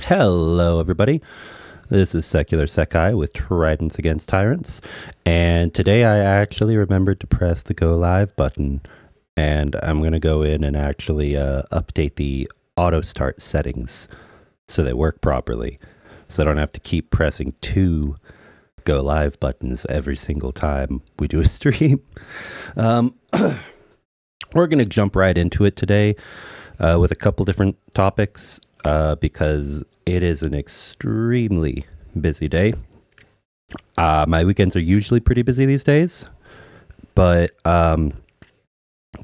Hello, everybody. This is Secular Sekai with Tridents Against Tyrants, and today I actually remembered to press the Go Live button, and I'm going to go in and actually update the auto start settings so they work properly, so I don't have to keep pressing two Go Live buttons every single time we do a stream. We're going to jump right into it today with a couple different topics. Because it is an extremely busy day. My weekends are usually pretty busy these days, but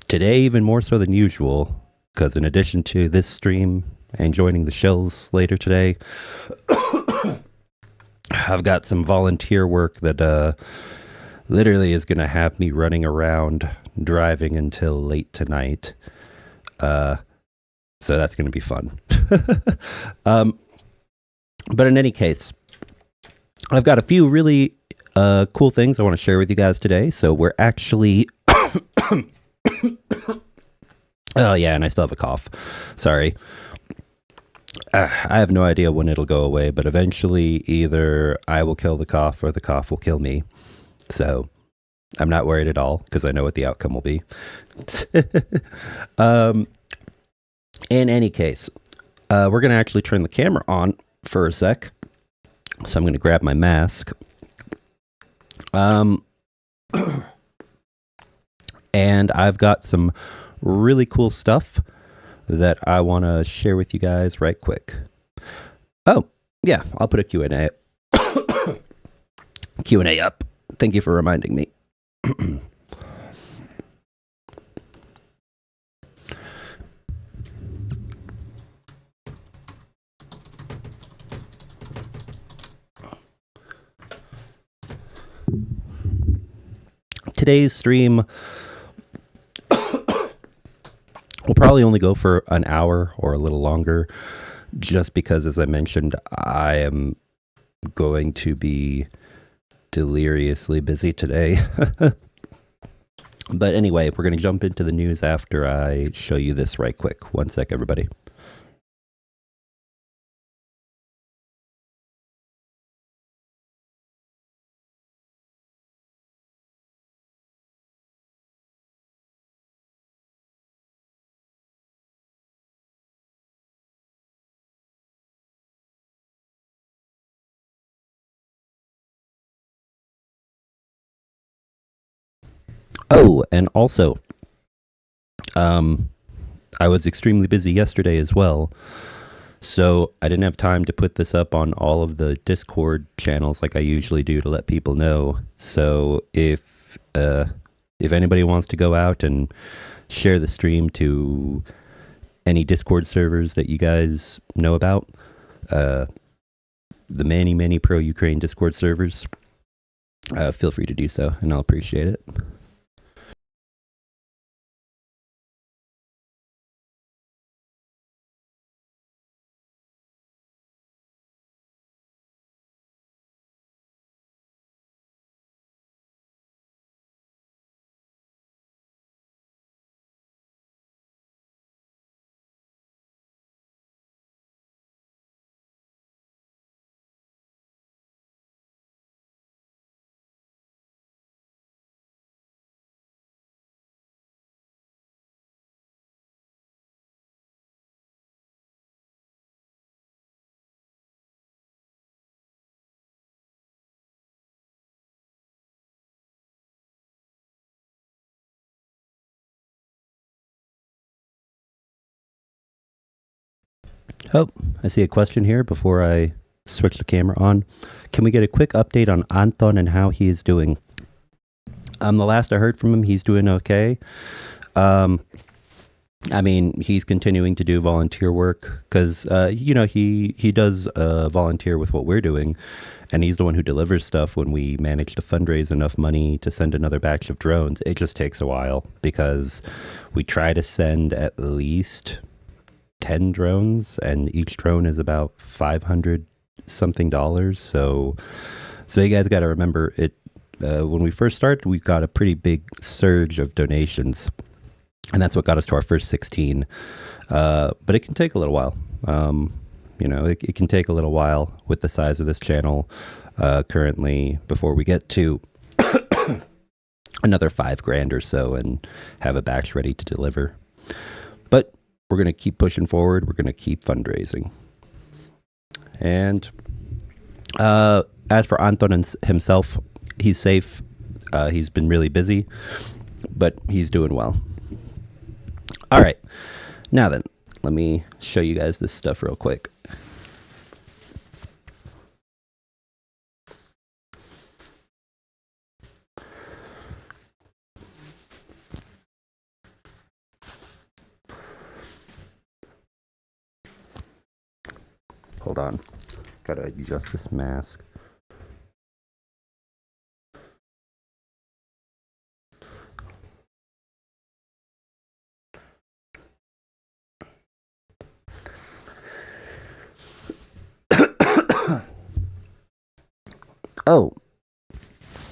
today even more so than usual, because in addition to this stream and joining the shells later today, I've got some volunteer work that literally is going to have me running around driving until late tonight. So that's going to be fun. But in any case, I've got a few really cool things I want to share with you guys today. So we're actually... Oh, yeah, and I still have a cough. Sorry. I have no idea when it'll go away, but eventually either I will kill the cough or the cough will kill me. So I'm not worried at all because I know what the outcome will be. In any case, we're going to actually turn the camera on for a sec. So I'm going to grab my mask. And I've got some really cool stuff that I want to share with you guys right quick. Oh, yeah, I'll put a Q&A. Q&A up. Thank you for reminding me. Today's stream will probably only go for an hour or a little longer, just because, as I mentioned, I am going to be deliriously busy today. But anyway, we're going to jump into the news after I show you this right quick. One sec, everybody. Oh, and also, I was extremely busy yesterday as well, so I didn't have time to put this up on all of the Discord channels like I usually do to let people know. So if anybody wants to go out and share the stream to any Discord servers that you guys know about, the many pro Ukraine Discord servers, feel free to do so, and I'll appreciate it. Oh, I see a question here before I switch the camera on. Can we get a quick update on Anton and how he is doing? The last I heard from him, he's doing okay. I mean, he's continuing to do volunteer work because, he does volunteer with what we're doing, and he's the one who delivers stuff when we manage to fundraise enough money to send another batch of drones. It just takes a while because we try to send at least 10 drones, and each drone is about $500 something. So you guys got to remember it. When we first started, we got a pretty big surge of donations, and that's what got us to our first 16. But it can take a little while. You know, it can take a little while with the size of this channel currently before we get to another $5,000 or so and have a batch ready to deliver. But we're going to keep pushing forward. We're going to keep fundraising. And as for Anton himself, he's safe. He's been really busy, but he's doing well. All right. Now then, let me show you guys this stuff real quick. Hold on. Gotta adjust this mask. Oh,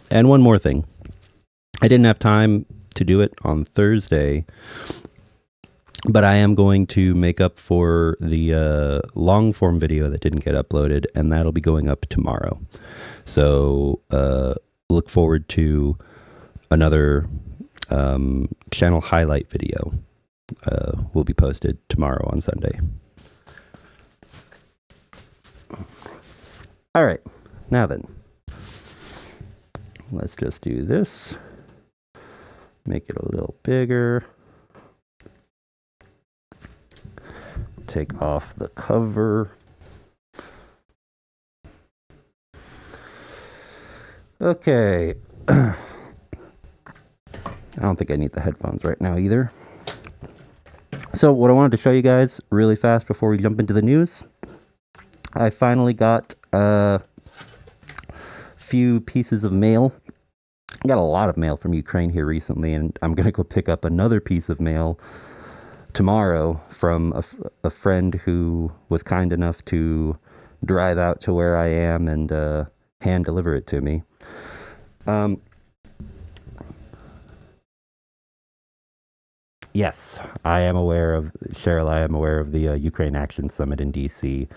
and one more thing. I didn't have time to do it on Thursday, but I am going to make up for the long form video that didn't get uploaded, and that'll be going up tomorrow. So look forward to another channel highlight video. Will be posted tomorrow on Sunday. All right, now then. Let's just do this. Make it a little bigger. Take off the cover. Okay. I don't think I need the headphones right now either. So what I wanted to show you guys really fast before we jump into the news, I finally got a few pieces of mail. I got a lot of mail from Ukraine here recently, and I'm going to go pick up another piece of mail tomorrow from a friend who was kind enough to drive out to where I am and hand deliver it to me. Yes, I am aware of, Cheryl, I am aware of the Ukraine Action Summit in DC.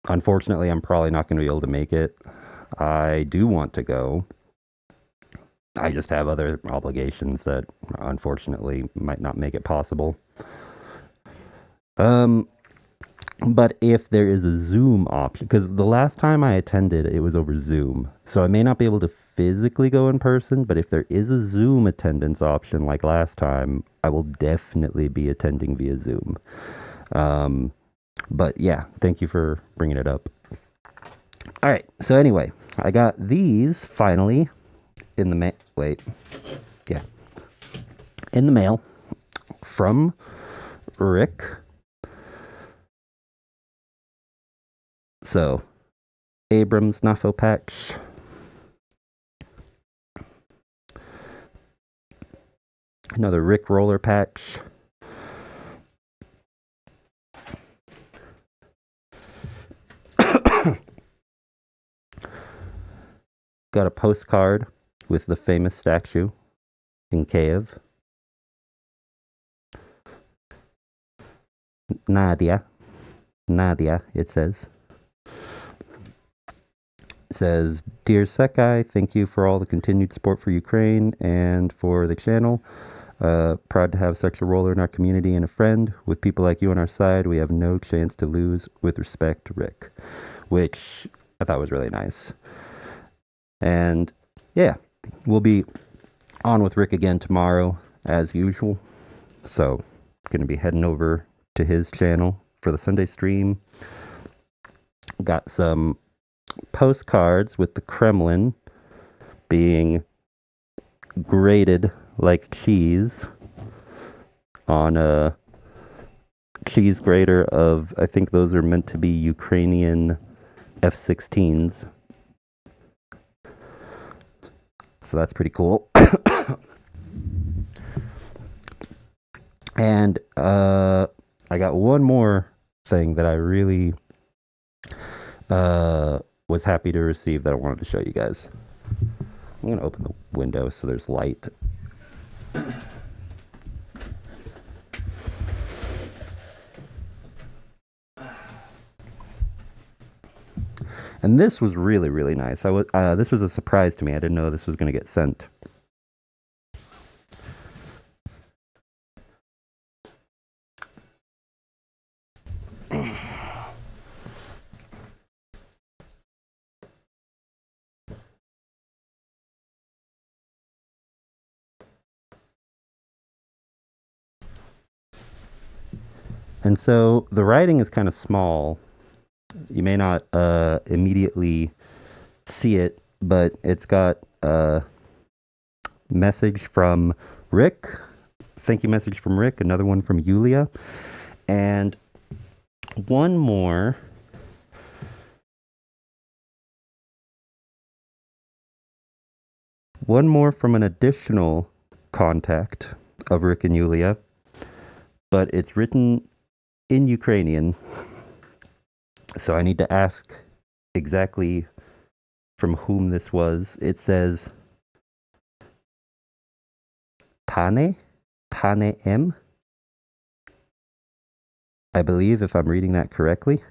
Unfortunately, I'm probably not going to be able to make it. I do want to go. I just have other obligations that unfortunately might not make it possible. But if there is a Zoom option, because the last time I attended, it was over Zoom. So I may not be able to physically go in person, but if there is a Zoom attendance option like last time, I will definitely be attending via Zoom. But yeah, thank you for bringing it up. All right, so anyway, I got these finally in the mail. Wait, yeah, in the mail from Rick. So, Abrams Naffo patch. Another Rick roller patch. Got a postcard with the famous statue in Kiev. Nadia, it says. It says, "Dear Sekai, thank you for all the continued support for Ukraine and for the channel. Proud to have such a roller in our community and a friend. With people like you on our side, we have no chance to lose. With respect, Rick." Which I thought was really nice. And yeah, we'll be on with Rick again tomorrow as usual. So, going to be heading over to his channel for the Sunday stream. Got some postcards with the Kremlin being grated like cheese on a cheese grater of, I think those are meant to be Ukrainian F-16s. So that's pretty cool. And I got one more thing that I really was happy to receive that I wanted to show you guys. I'm going to open the window so there's light. And this was really, really nice. This was a surprise to me. I didn't know this was going to get sent. And so the writing is kind of small. You may not immediately see it, but it's got a message from Rick. Thank you message from Rick. Another one from Yulia. And one more. One more from an additional contact of Rick and Yulia. But it's written in Ukrainian. So I need to ask exactly from whom this was. It says Tane M. I believe, if I'm reading that correctly.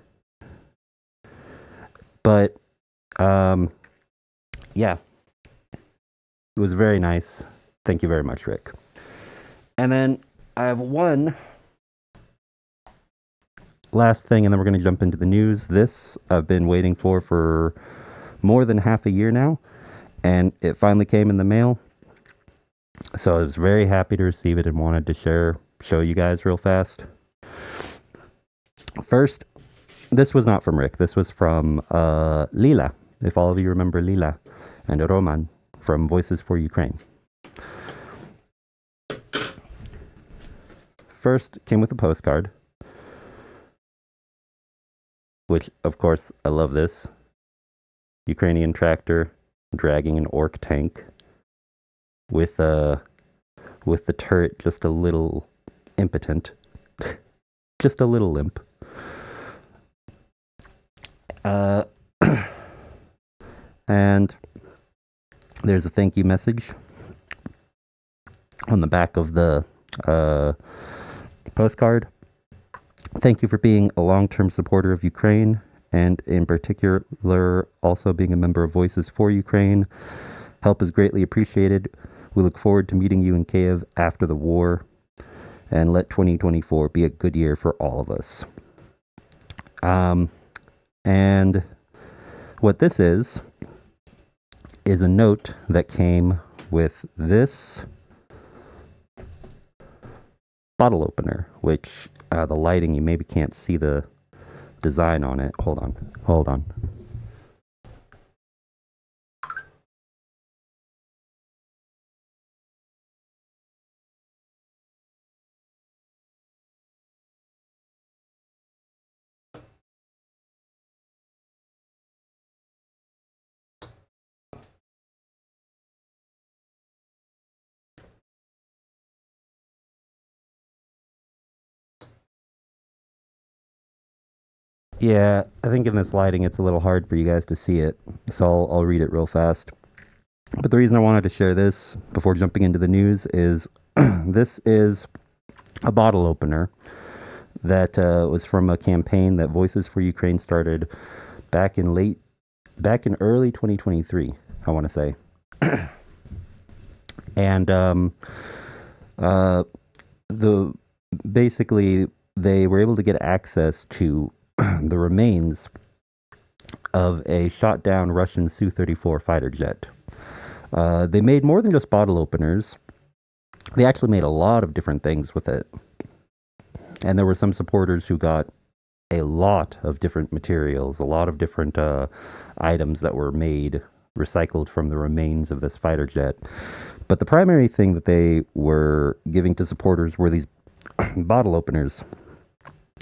But yeah. It was very nice. Thank you very much, Rick. And then I have one last thing, and then we're going to jump into the news. This I've been waiting for more than half a year now, and it finally came in the mail. So I was very happy to receive it and wanted to show you guys real fast. First, this was not from Rick. This was from Lila, if all of you remember Lila, and Roman from Voices for Ukraine. First, came with a postcard, which, of course, I love this. Ukrainian tractor dragging an orc tank with the turret just a little impotent, just a little limp. And there's a thank you message on the back of the postcard. Thank you for being a long-term supporter of Ukraine, and in particular, also being a member of Voices for Ukraine. Help is greatly appreciated. We look forward to meeting you in Kiev after the war, and let 2024 be a good year for all of us. And what this is a note that came with this bottle opener, which the lighting, you maybe can't see the design on it. Hold on. Yeah, I think in this lighting it's a little hard for you guys to see it, so I'll read it real fast. But the reason I wanted to share this before jumping into the news is this is a bottle opener that was from a campaign that Voices for Ukraine started back in early 2023, I want to say. And basically they were able to get access to the remains of a shot down Russian Su-34 fighter jet. They made more than just bottle openers. They actually made a lot of different things with it. And there were some supporters who got a lot of different materials, a lot of different items that were made, recycled from the remains of this fighter jet. But the primary thing that they were giving to supporters were these bottle openers.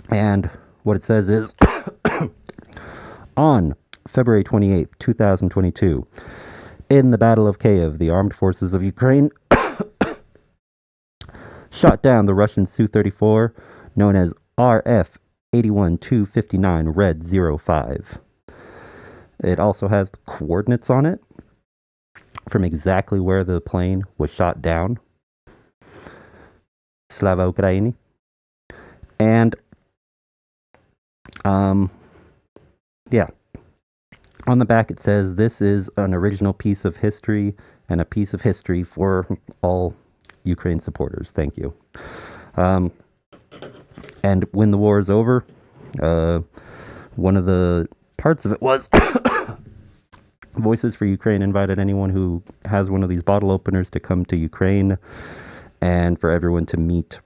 And what it says is, on February 28th, 2022, in the Battle of Kiev, the armed forces of Ukraine shot down the Russian Su-34, known as RF-81259 Red 05. It also has the coordinates on it from exactly where the plane was shot down. Slava Ukraini. And yeah. On the back it says, "This is an original piece of history and a piece of history for all Ukraine supporters. Thank you." And when the war is over, one of the parts of it was Voices for Ukraine invited anyone who has one of these bottle openers to come to Ukraine and for everyone to meet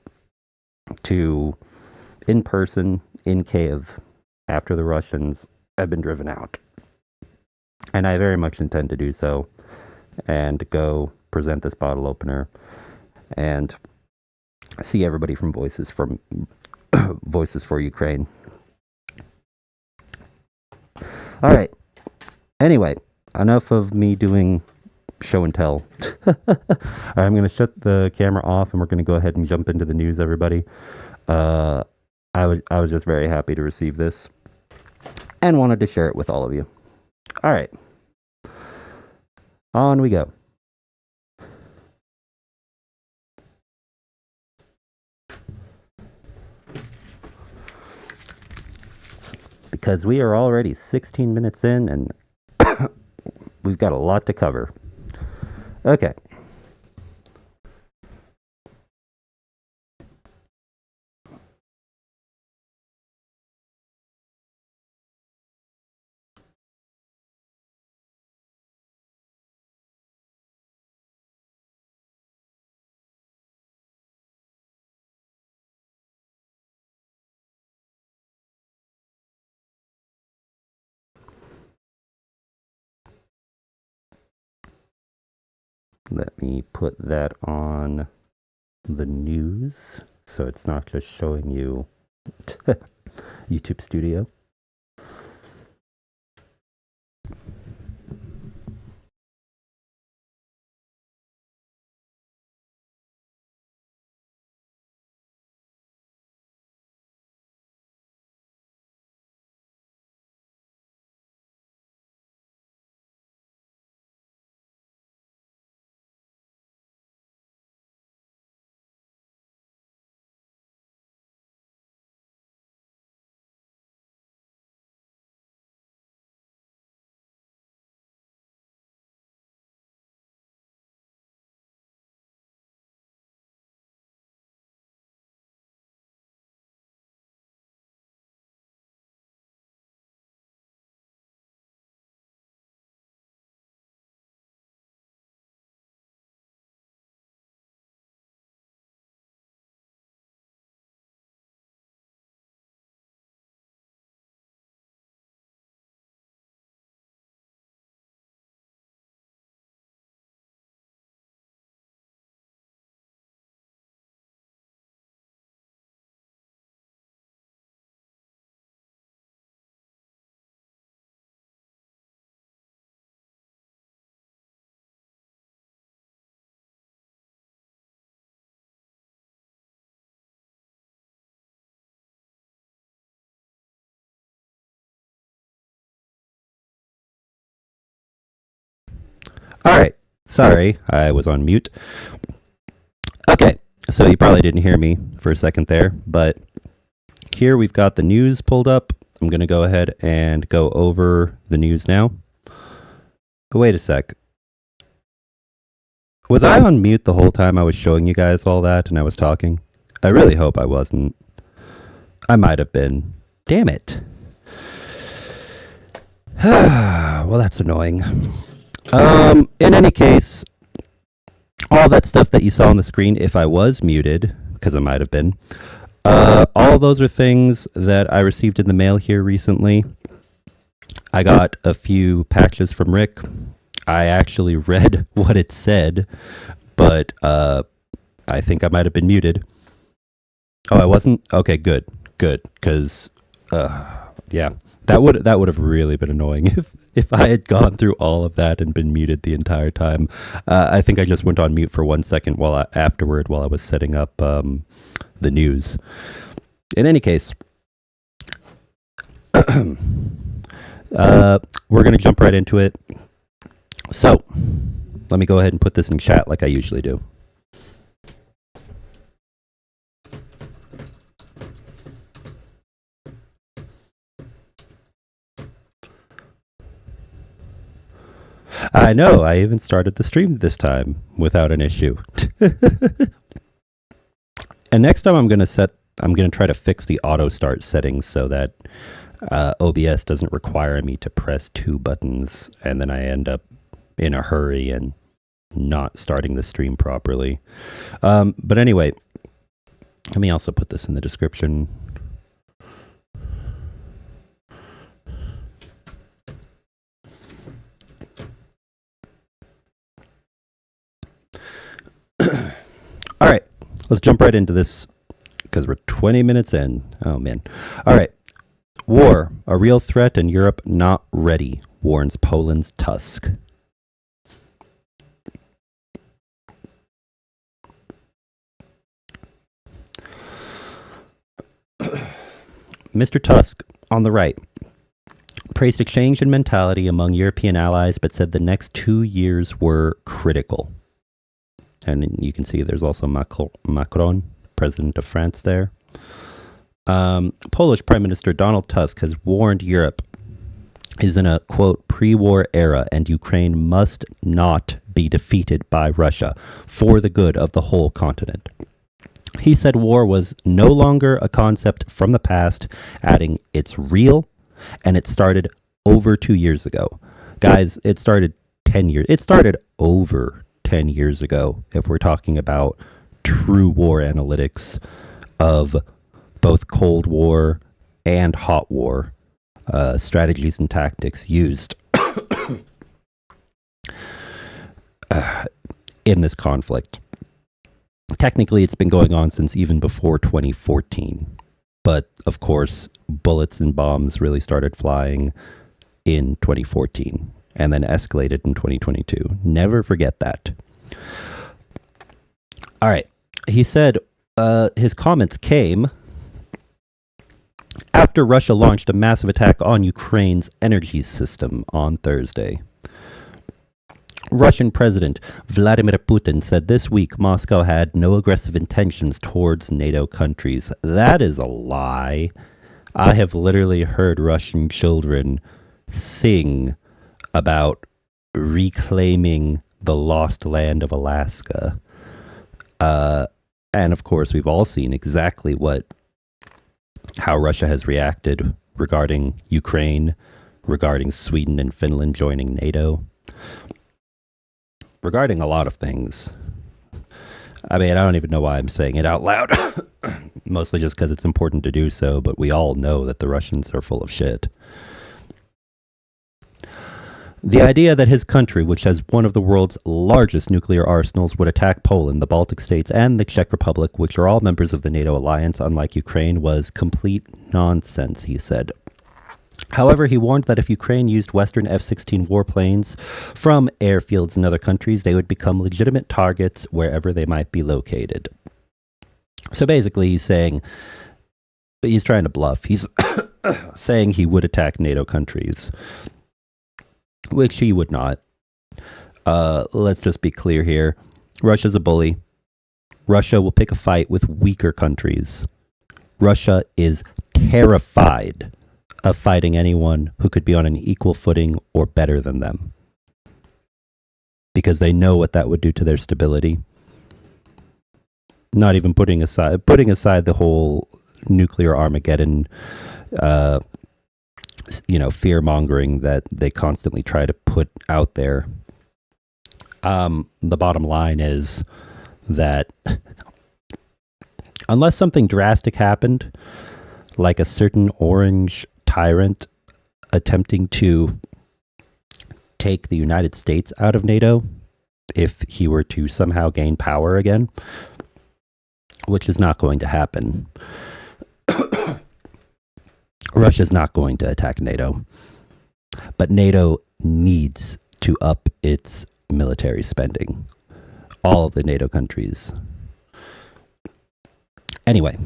in person in Kiev after the Russians have been driven out. And I very much intend to do so and go present this bottle opener and see everybody from Voices for Ukraine. All right. Anyway, enough of me doing show and tell. All right, I'm going to shut the camera off and we're going to go ahead and jump into the news, everybody. I was just very happy to receive this and wanted to share it with all of you. All right. On we go. Because we are already 16 minutes in and we've got a lot to cover. Okay. Let me put that on the news so it's not just showing you YouTube Studio. All right. Sorry, I was on mute. Okay, so you probably didn't hear me for a second there, but here we've got the news pulled up. I'm going to go ahead and go over the news now. Oh, wait a sec. Was I on mute the whole time I was showing you guys all that and I was talking? I really hope I wasn't. I might have been. Damn it. Well, that's annoying. In any case, all that stuff that you saw on the screen, if I was muted, because I might have been, all those are things that I received in the mail here recently. I got a few packages from Rick. I actually read what it said, but I think I might have been muted. Oh, I wasn't? Okay, good, because yeah, that would have really been annoying if I had gone through all of that and been muted the entire time. I think I just went on mute for 1 second while I was setting up the news. In any case, we're going to jump right into it. So, let me go ahead and put this in chat like I usually do. I know. I even started the stream this time without an issue. And next time I'm going to try to fix the auto start settings so that OBS doesn't require me to press 2 buttons and then I end up in a hurry and not starting the stream properly. But anyway, let me also put this in the description. All right, let's jump right into this because we're 20 minutes in. Oh, man. All right. War, a real threat and Europe not ready, warns Poland's Tusk. Mr. Tusk, on the right, praised exchange in mentality among European allies, but said the next 2 years were critical. And you can see there's also Macron, president of France there. Polish Prime Minister Donald Tusk has warned Europe is in a, quote, pre-war era and Ukraine must not be defeated by Russia for the good of the whole continent. He said war was no longer a concept from the past, adding it's real and it started over 2 years ago. Guys, it started 10 years. It started over 10 years ago, if we're talking about true war analytics of both Cold War and Hot War strategies and tactics used in this conflict. Technically, it's been going on since even before 2014. But, of course, bullets and bombs really started flying in 2014 and then escalated in 2022. Never forget that. All right. He said his comments came after Russia launched a massive attack on Ukraine's energy system on Thursday. Russian President Vladimir Putin said this week Moscow had no aggressive intentions towards NATO countries. That is a lie. I have literally heard Russian children sing about reclaiming the lost land of Alaska. And of course, we've all seen exactly how Russia has reacted regarding Ukraine, regarding Sweden and Finland joining NATO, regarding a lot of things. I mean, I don't even know why I'm saying it out loud, mostly just because it's important to do so, but we all know that the Russians are full of shit. The idea that his country, which has one of the world's largest nuclear arsenals, would attack Poland, the Baltic states, and the Czech Republic, which are all members of the NATO alliance, unlike Ukraine, was complete nonsense, he said. However, he warned that if Ukraine used Western F-16 warplanes from airfields in other countries, they would become legitimate targets wherever they might be located. So basically, he's trying to bluff. He's saying he would attack NATO countries, which he would not. Let's just be clear here. Russia's a bully. Russia will pick a fight with weaker countries. Russia is terrified of fighting anyone who could be on an equal footing or better than them, because they know what that would do to their stability. Not even putting aside the whole nuclear Armageddon, fear mongering that they constantly try to put out there. The bottom line is that unless something drastic happened, like a certain orange tyrant attempting to take the United States out of NATO, if he were to somehow gain power again, which is not going to happen, Russia's not going to attack NATO. But NATO needs to up its military spending. All of the NATO countries. Anyway,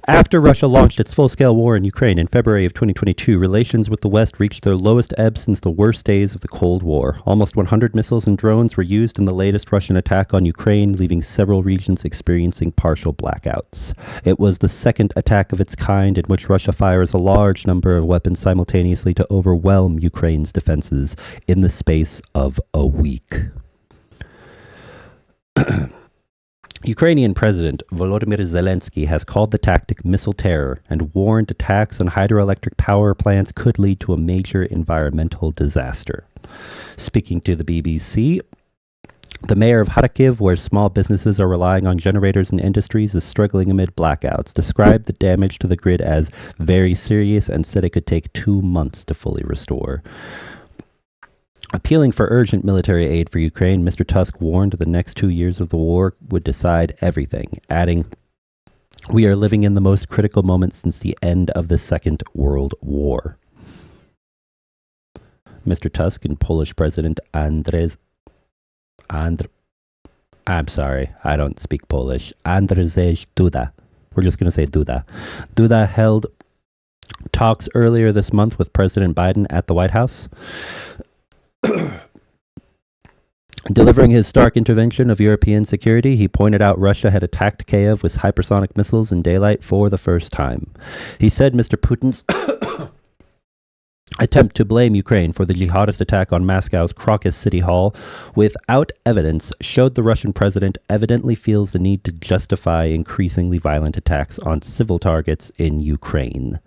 After Russia launched its full-scale war in Ukraine in February of 2022, relations with the West reached their lowest ebb since the worst days of the Cold War. Almost 100 missiles and drones were used in the latest Russian attack on Ukraine, leaving several regions experiencing partial blackouts. It was the second attack of its kind in which Russia fires a large number of weapons simultaneously to overwhelm Ukraine's defenses in the space of a week. Ukrainian President Volodymyr Zelensky has called the tactic missile terror and warned attacks on hydroelectric power plants could lead to a major environmental disaster. Speaking to the BBC, the mayor of Kharkiv, where small businesses are relying on generators and industries, is struggling amid blackouts, described the damage to the grid as very serious and said it could take 2 months to fully restore. Appealing for urgent military aid for Ukraine, Mr. Tusk warned the next 2 years of the war would decide everything, adding, "We are living in the most critical moment since the end of the Second World War." Mr. Tusk and Polish President I'm sorry, I don't speak Polish. Andrzej Duda. We're just going to say Duda. Duda held talks earlier this month with President Biden at the White House. Delivering his stark intervention of European security, he pointed out Russia had attacked Kiev with hypersonic missiles in daylight for the first time. He said Mr. Putin's attempt to blame Ukraine for the jihadist attack on Moscow's Crocus City Hall without evidence showed the Russian president evidently feels the need to justify increasingly violent attacks on civil targets in Ukraine.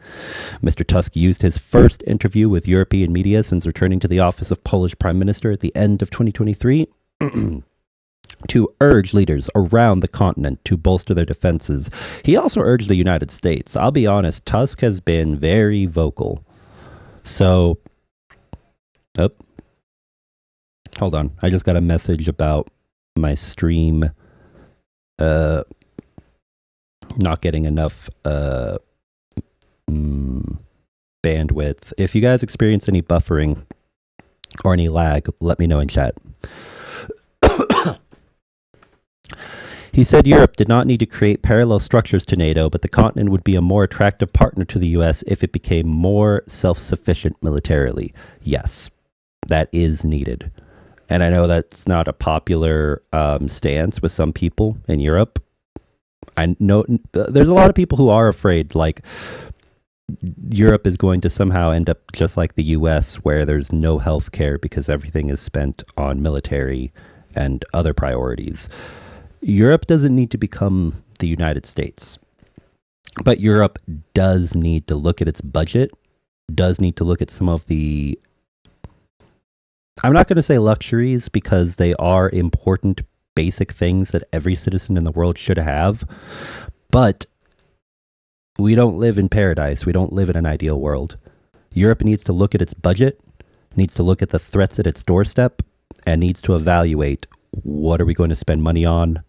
Mr. Tusk used his first interview with European media since returning to the office of Polish Prime Minister at the end of 2023 to urge leaders around the continent to bolster their defenses. He also urged the United States. I'll be honest, Tusk has been very vocal. So, hold on. I just got a message about my stream not getting enough bandwidth. If you guys experience any buffering or any lag, let me know in chat. He said Europe did not need to create parallel structures to NATO, but the continent would be a more attractive partner to the U.S. if it became more self-sufficient militarily. Yes, that is needed. And I know that's not a popular stance with some people in Europe. I know there's a lot of people who are afraid, like, Europe is going to somehow end up just like the U.S., where there's no health care because everything is spent on military and other priorities. Europe doesn't need to become the United States, but Europe does need to look at its budget, does need to look at some of the, I'm not going to say luxuries because they are important basic things that every citizen in the world should have, but we don't live in paradise. We don't live in an ideal world. Europe needs to look at its budget, needs to look at the threats at its doorstep, and needs to evaluate, what are we going to spend money on?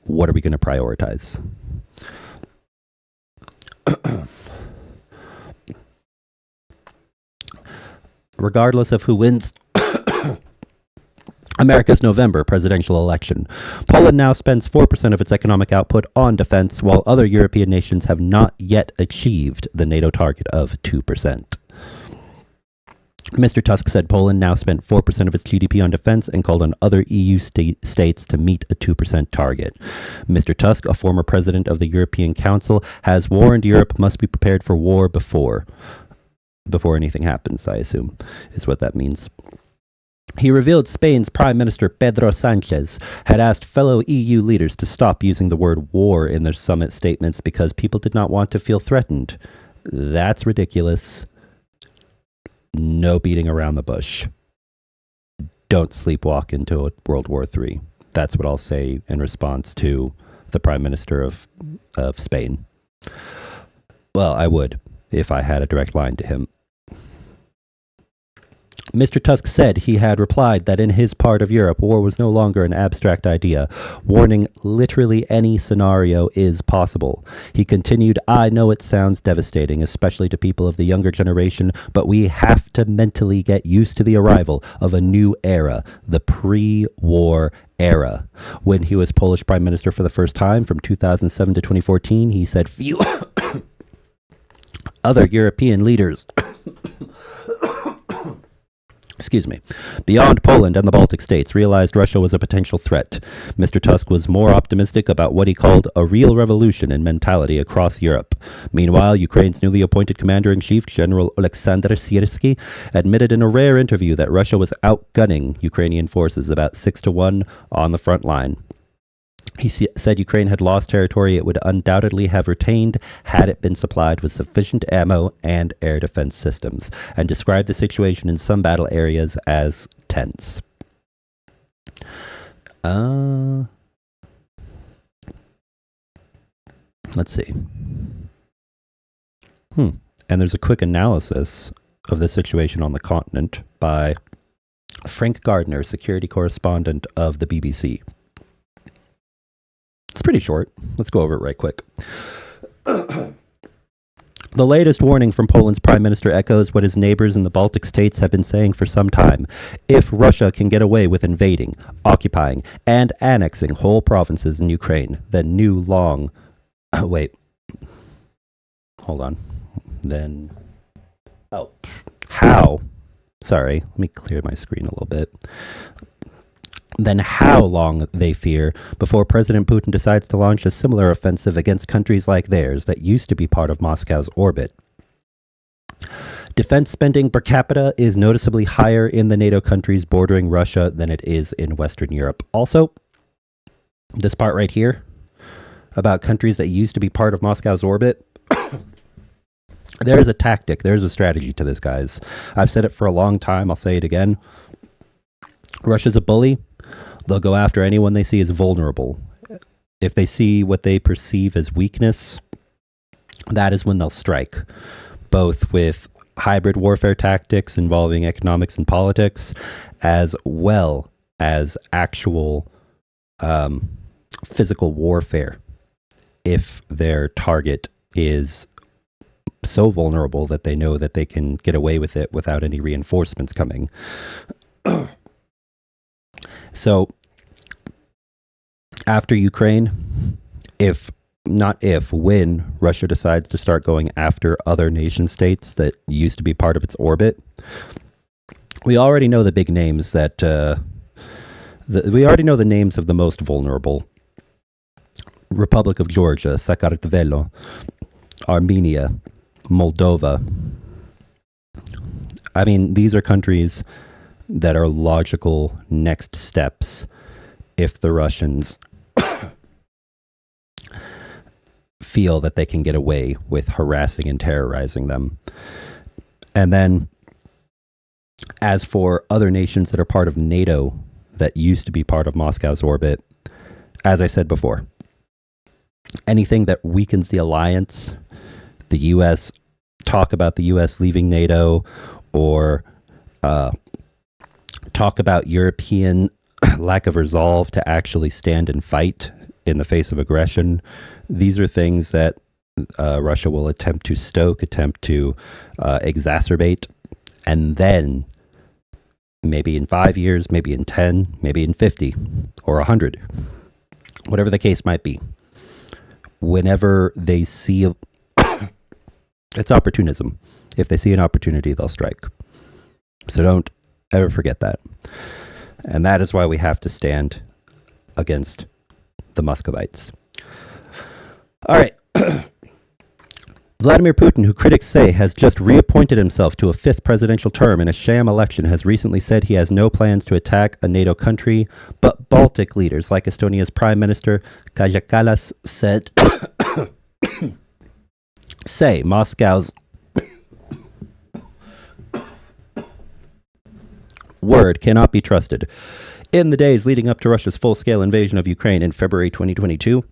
What are we going to prioritize? Regardless of who wins America's November presidential election, Poland now spends 4% of its economic output on defense, while other European nations have not yet achieved the NATO target of 2%. Mr. Tusk said Poland now spent 4% of its GDP on defense and called on other EU states to meet a 2% target. Mr. Tusk, a former president of the European Council, has warned Europe must be prepared for war before anything happens, I assume, is what that means. He revealed Spain's Prime Minister Pedro Sánchez had asked fellow EU leaders to stop using the word war in their summit statements because people did not want to feel threatened. That's ridiculous. No beating around the bush. Don't sleepwalk into a World War III. That's what I'll say in response to the Prime Minister of Spain. Well, I would if I had a direct line to him. Mr. Tusk said he had replied that in his part of Europe, war was no longer an abstract idea, warning literally any scenario is possible. He continued, I know it sounds devastating, especially to people of the younger generation, but we have to mentally get used to the arrival of a new era, the pre-war era. When he was Polish Prime Minister for the first time from 2007 to 2014, he said few other European leaders beyond Poland and the Baltic states, realized Russia was a potential threat. Mr. Tusk was more optimistic about what he called a real revolution in mentality across Europe. Meanwhile, Ukraine's newly appointed commander-in-chief, General Oleksandr Syrskyi, admitted in a rare interview that Russia was outgunning Ukrainian forces about 6-1 on the front line. He said Ukraine had lost territory it would undoubtedly have retained had it been supplied with sufficient ammo and air defense systems, and described the situation in some battle areas as tense. Let's see. And there's a quick analysis of the situation on the continent by Frank Gardner, security correspondent of the BBC. It's pretty short. Let's go over it right quick. The latest warning from Poland's prime minister echoes what his neighbors in the Baltic states have been saying for some time. If Russia can get away with invading, occupying, and annexing whole provinces in Ukraine, then new long... wait. Hold on. Then... Oh. How? Sorry. Let me clear my screen a little bit. Then how long, they fear, before President Putin decides to launch a similar offensive against countries like theirs that used to be part of Moscow's orbit. Defense spending per capita is noticeably higher in the NATO countries bordering Russia than it is in Western Europe. Also, this part right here, about countries that used to be part of Moscow's orbit, there's a tactic, there's a strategy to this, guys. I've said it for a long time, I'll say it again. Russia's a bully. They'll go after anyone they see as vulnerable. If they see what they perceive as weakness, that is when they'll strike, both with hybrid warfare tactics involving economics and politics, as well as actual physical warfare, if their target is so vulnerable that they know that they can get away with it without any reinforcements coming. So, after Ukraine, when Russia decides to start going after other nation states that used to be part of its orbit, we already know the big names that, we already know the names of the most vulnerable. Republic of Georgia, Sakartvelo, Armenia, Moldova. I mean, these are countries that are logical next steps if the Russians feel that they can get away with harassing and terrorizing them. And then, as for other nations that are part of NATO that used to be part of Moscow's orbit, as I said before, anything that weakens the alliance, the U.S., talk about the U.S. leaving NATO, or talk about European lack of resolve to actually stand and fight in the face of aggression. These are things that Russia will attempt to stoke, attempt to exacerbate, and then maybe in 5 years, maybe in 10, maybe in 50 or 100, whatever the case might be, whenever they see it's opportunism. If they see an opportunity, they'll strike. So don't ever forget that. And that is why we have to stand against the Muscovites. All right. Vladimir Putin, who critics say has just reappointed himself to a fifth presidential term in a sham election, has recently said he has no plans to attack a NATO country, but Baltic leaders like Estonia's Prime Minister Kaja Kallas said, say Moscow's word cannot be trusted. In the days leading up to Russia's full-scale invasion of Ukraine in February 2022,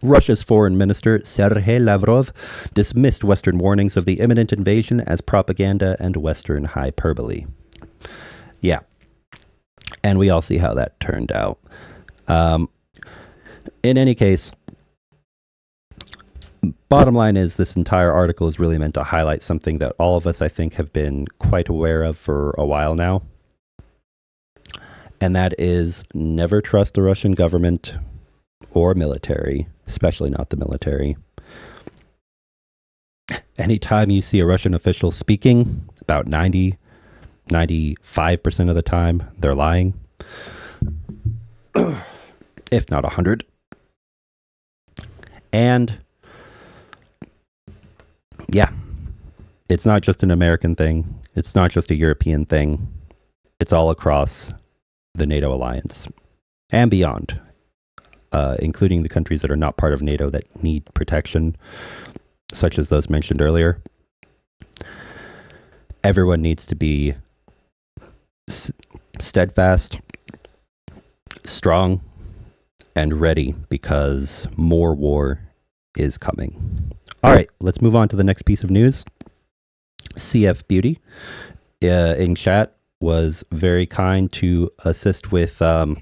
Russia's foreign minister, Sergei Lavrov, dismissed Western warnings of the imminent invasion as propaganda and Western hyperbole. Yeah. And we all see how that turned out. In any case, bottom line is this entire article is really meant to highlight something that all of us, I think, have been quite aware of for a while now. And that is never trust the Russian government or military, especially not the military. Anytime you see a Russian official speaking, about 95% of the time, they're lying. If not 100. And yeah, it's not just an American thing. It's not just a European thing. It's all across the NATO alliance and beyond, including the countries that are not part of NATO that need protection, such as those mentioned earlier. Everyone needs to be steadfast, strong, and ready because more war is coming. All right, let's move on to the next piece of news. CF Beauty in chat was very kind to assist with oh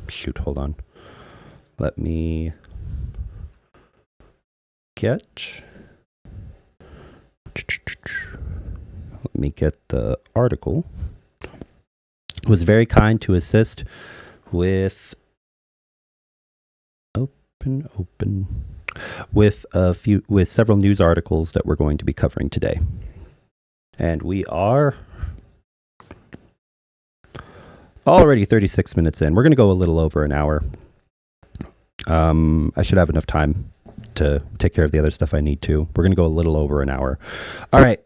shoot, hold on. Let me get the article. Was very kind to assist with with several news articles that we're going to be covering today. And we are already 36 minutes in. We're going to go a little over an hour. I should have enough time to take care of the other stuff I need to. We're going to go a little over an hour. All right.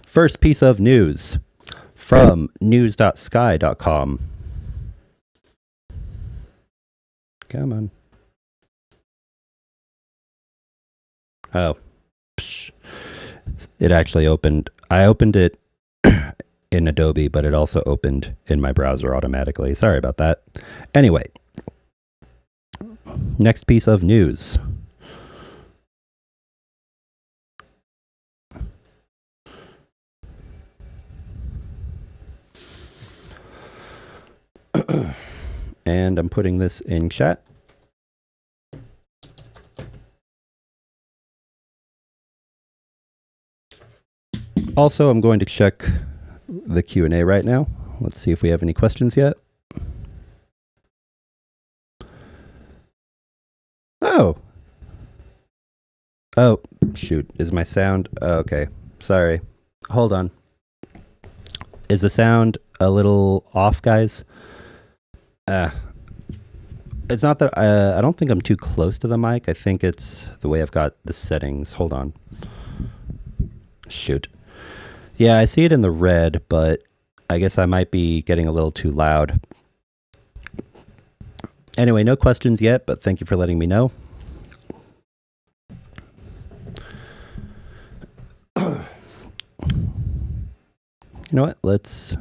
First piece of news from news.sky.com. Come on. Oh. Psh. It actually opened. I opened it in Adobe, but it also opened in my browser automatically. Sorry about that. Anyway. Next piece of news. And I'm putting this in chat. Also, I'm going to check the Q&A right now. Let's see if we have any questions yet. Oh, shoot. Is my sound? Okay. Sorry. Hold on. Is the sound a little off, guys? It's not that I don't think I'm too close to the mic. I think it's the way I've got the settings. Hold on. Shoot. Yeah, I see it in the red, but I guess I might be getting a little too loud. Anyway, no questions yet, but thank you for letting me know. You know what? Let's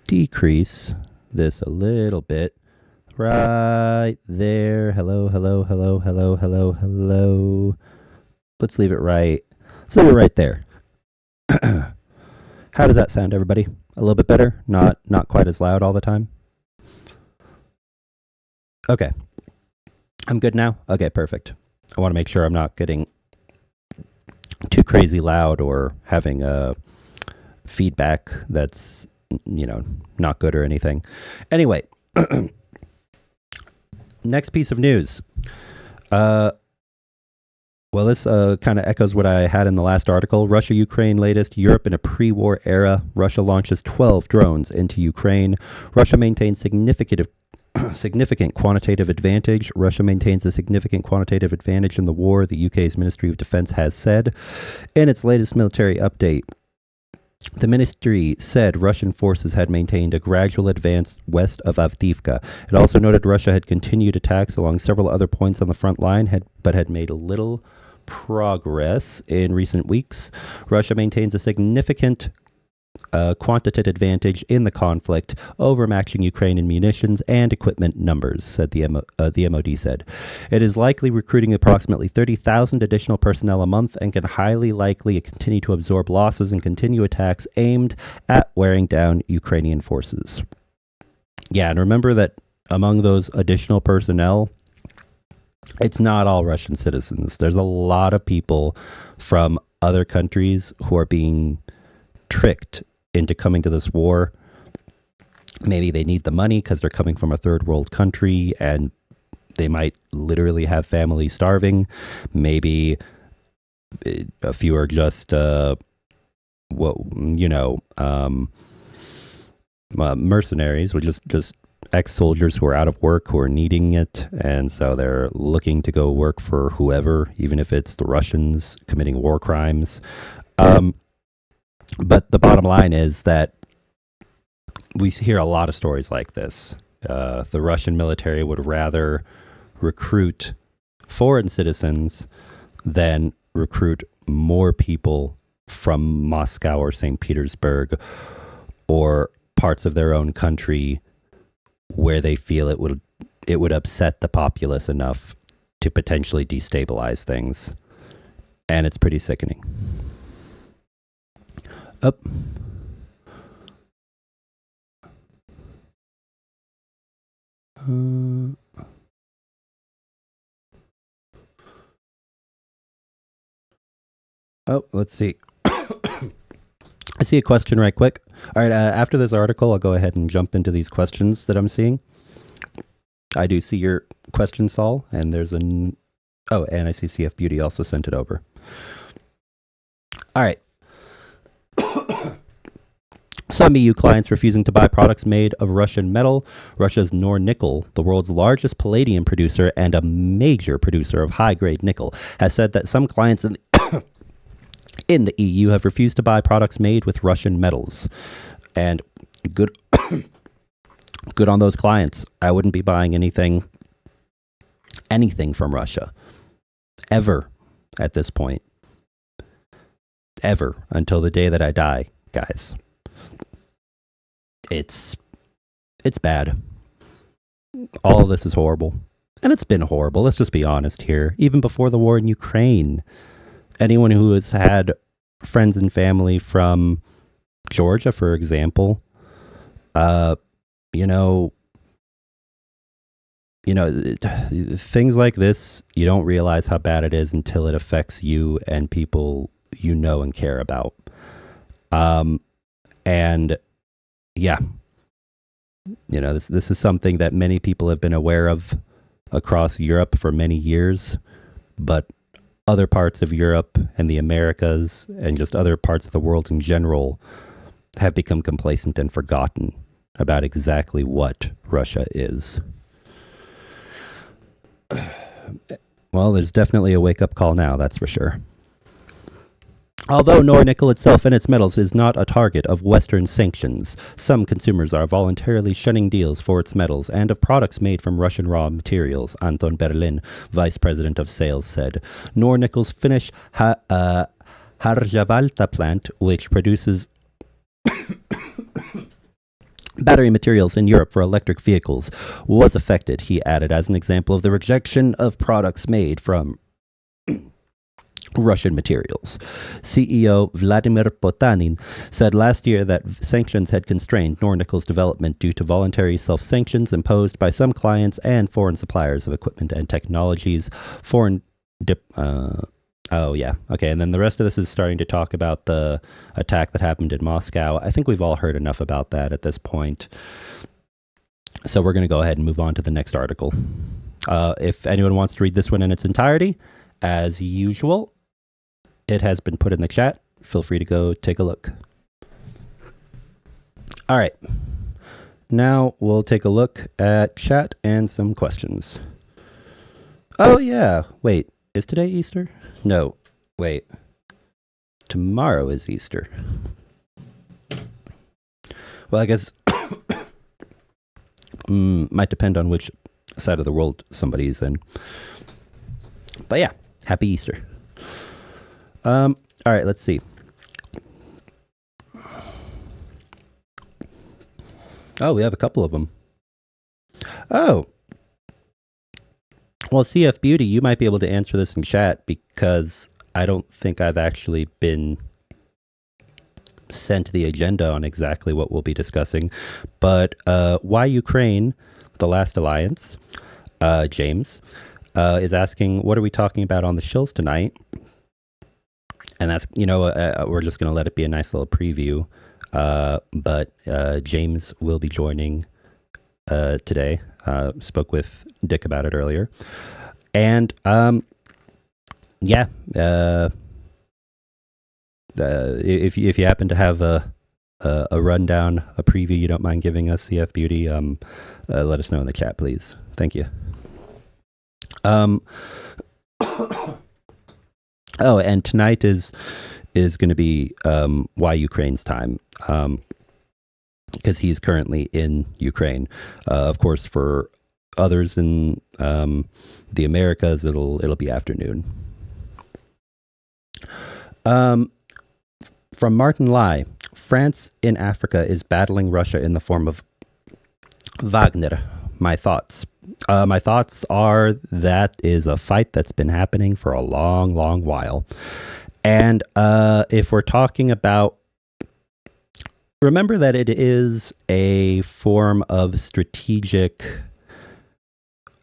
decrease this a little bit. Right there. Hello, hello, hello, hello, hello, hello. Let's leave it right. Let's leave it right there. How does that sound, everybody? A little bit better? Not quite as loud all the time? Okay. I'm good now? Okay, perfect. I want to make sure I'm not getting too crazy loud or having a feedback that's, not good or anything. Anyway, next piece of news. Well, this kind of echoes what I had in the last article. Russia, Ukraine latest. Europe in a pre-war era. Russia launches 12 drones into Ukraine. Russia maintains significant quantitative advantage. Russia maintains a significant quantitative advantage in the war, the UK's Ministry of Defense has said in its latest military update. The ministry said Russian forces had maintained a gradual advance west of Avdiivka. It also noted Russia had continued attacks along several other points on the front line, but had made little progress in recent weeks. Russia maintains a significant quantitative advantage in the conflict, overmatching Ukraine in munitions and equipment numbers, said the MOD said. It is likely recruiting approximately 30,000 additional personnel a month and can highly likely continue to absorb losses and continue attacks aimed at wearing down Ukrainian forces. Yeah, and remember that among those additional personnel, it's not all Russian citizens. There's a lot of people from other countries who are being tricked into coming to this war. Maybe they need the money because they're coming from a third world country and they might literally have families starving. Maybe a few are just, mercenaries, or just ex-soldiers who are out of work, who are needing it, and so they're looking to go work for whoever, even if it's the Russians committing war crimes. But the bottom line is that we hear a lot of stories like this. The Russian military would rather recruit foreign citizens than recruit more people from Moscow or St. Petersburg or parts of their own country where they feel it would upset the populace enough to potentially destabilize things. And it's pretty sickening. Up. Let's see. I see a question right quick. All right, after this article, I'll go ahead and jump into these questions that I'm seeing. I do see your question, Saul, and there's and I see CF Beauty also sent it over. All right. Some EU clients refusing to buy products made of Russian metal. Russia's Nornickel, the world's largest palladium producer and a major producer of high-grade nickel, has said that some clients in the EU have refused to buy products made with Russian metals. And good on those clients. I wouldn't be buying anything from Russia. Ever at this point. Ever until the day that I die, guys. It's bad. All of this is horrible. And it's been horrible. Let's just be honest here. Even before the war in Ukraine, anyone who has had friends and family from Georgia, for example, things like this, you don't realize how bad it is until it affects you and people you know and care about. And yeah, this is something that many people have been aware of across Europe for many years, but other parts of Europe and the Americas and just other parts of the world in general have become complacent and forgotten about exactly what Russia is. Well, there's definitely a wake-up call now, that's for sure. Although Nornickel itself and its metals is not a target of Western sanctions, some consumers are voluntarily shunning deals for its metals and of products made from Russian raw materials, Anton Berlin, vice president of sales, said. Nornickel's Finnish Harjavalta plant, which produces battery materials in Europe for electric vehicles, was affected, he added, as an example of the rejection of products made from Russian materials. CEO Vladimir Potanin said last year that sanctions had constrained Nornickel's development due to voluntary self-sanctions imposed by some clients and foreign suppliers of equipment and technologies. And then the rest of this is starting to talk about the attack that happened in Moscow. I think we've all heard enough about that at this point. So we're going to go ahead and move on to the next article. If anyone wants to read this one in its entirety, as usual, it has been put in the chat. Feel free to go take a look. All right. Now we'll take a look at chat and some questions. Oh, yeah. Wait, is today Easter? No. Wait. Tomorrow is Easter. Well, I guess might depend on which side of the world somebody's in. But yeah, happy Easter. All right, let's see. Oh, we have a couple of them. Oh, well, CF Beauty, you might be able to answer this in chat because I don't think I've actually been sent the agenda on exactly what we'll be discussing. But why Ukraine, the last alliance, James, is asking, what are we talking about on the shills tonight? And that's, we're just going to let it be a nice little preview. But James will be joining today. Spoke with Dick about it earlier. And if you happen to have a rundown, a preview you don't mind giving us, CF Beauty, let us know in the chat, please. Thank you. Oh, and tonight is going to be Why Ukraine's time, because he's currently in Ukraine. Of course, for others in the Americas, it'll be afternoon. From Martin Lai, France in Africa is battling Russia in the form of Wagner. My thoughts. My thoughts are that is a fight that's been happening for a long, long while. And if we're talking about, remember that it is a form of strategic,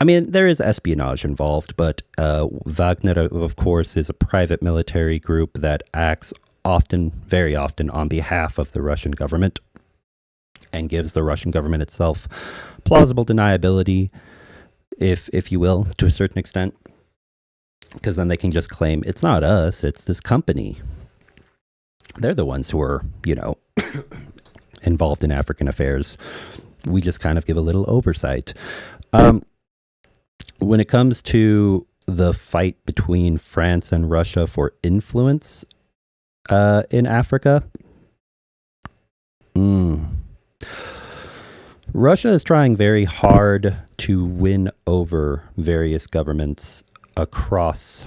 I mean, there is espionage involved, but Wagner, of course, is a private military group that acts often, very often, on behalf of the Russian government and gives the Russian government itself plausible deniability, if you will, to a certain extent, because then they can just claim it's not us, it's this company. They're the ones who are, involved in African affairs. We just kind of give a little oversight. When it comes to the fight between France and Russia for influence in Africa, Russia is trying very hard to win over various governments across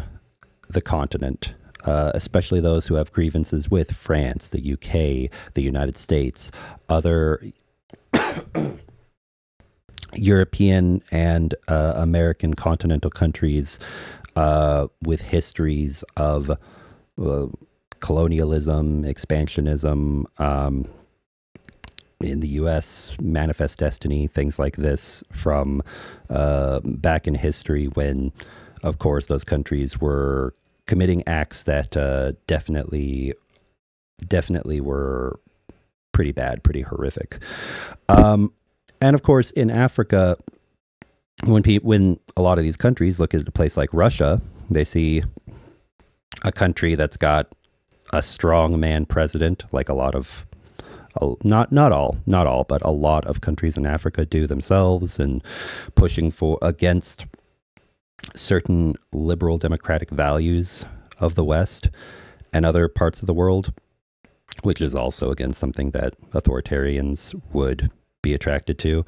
the continent, especially those who have grievances with France, the UK, the United States, other European and American continental countries with histories of colonialism, expansionism, in the U.S., Manifest Destiny, things like this from back in history when, of course, those countries were committing acts that definitely were pretty bad, pretty horrific. And of course, in Africa, when a lot of these countries look at a place like Russia, they see a country that's got a strong man president, like a lot of, not all, but a lot of countries in Africa do themselves, and pushing against certain liberal democratic values of the West and other parts of the world, which is also, again, something that authoritarians would be attracted to.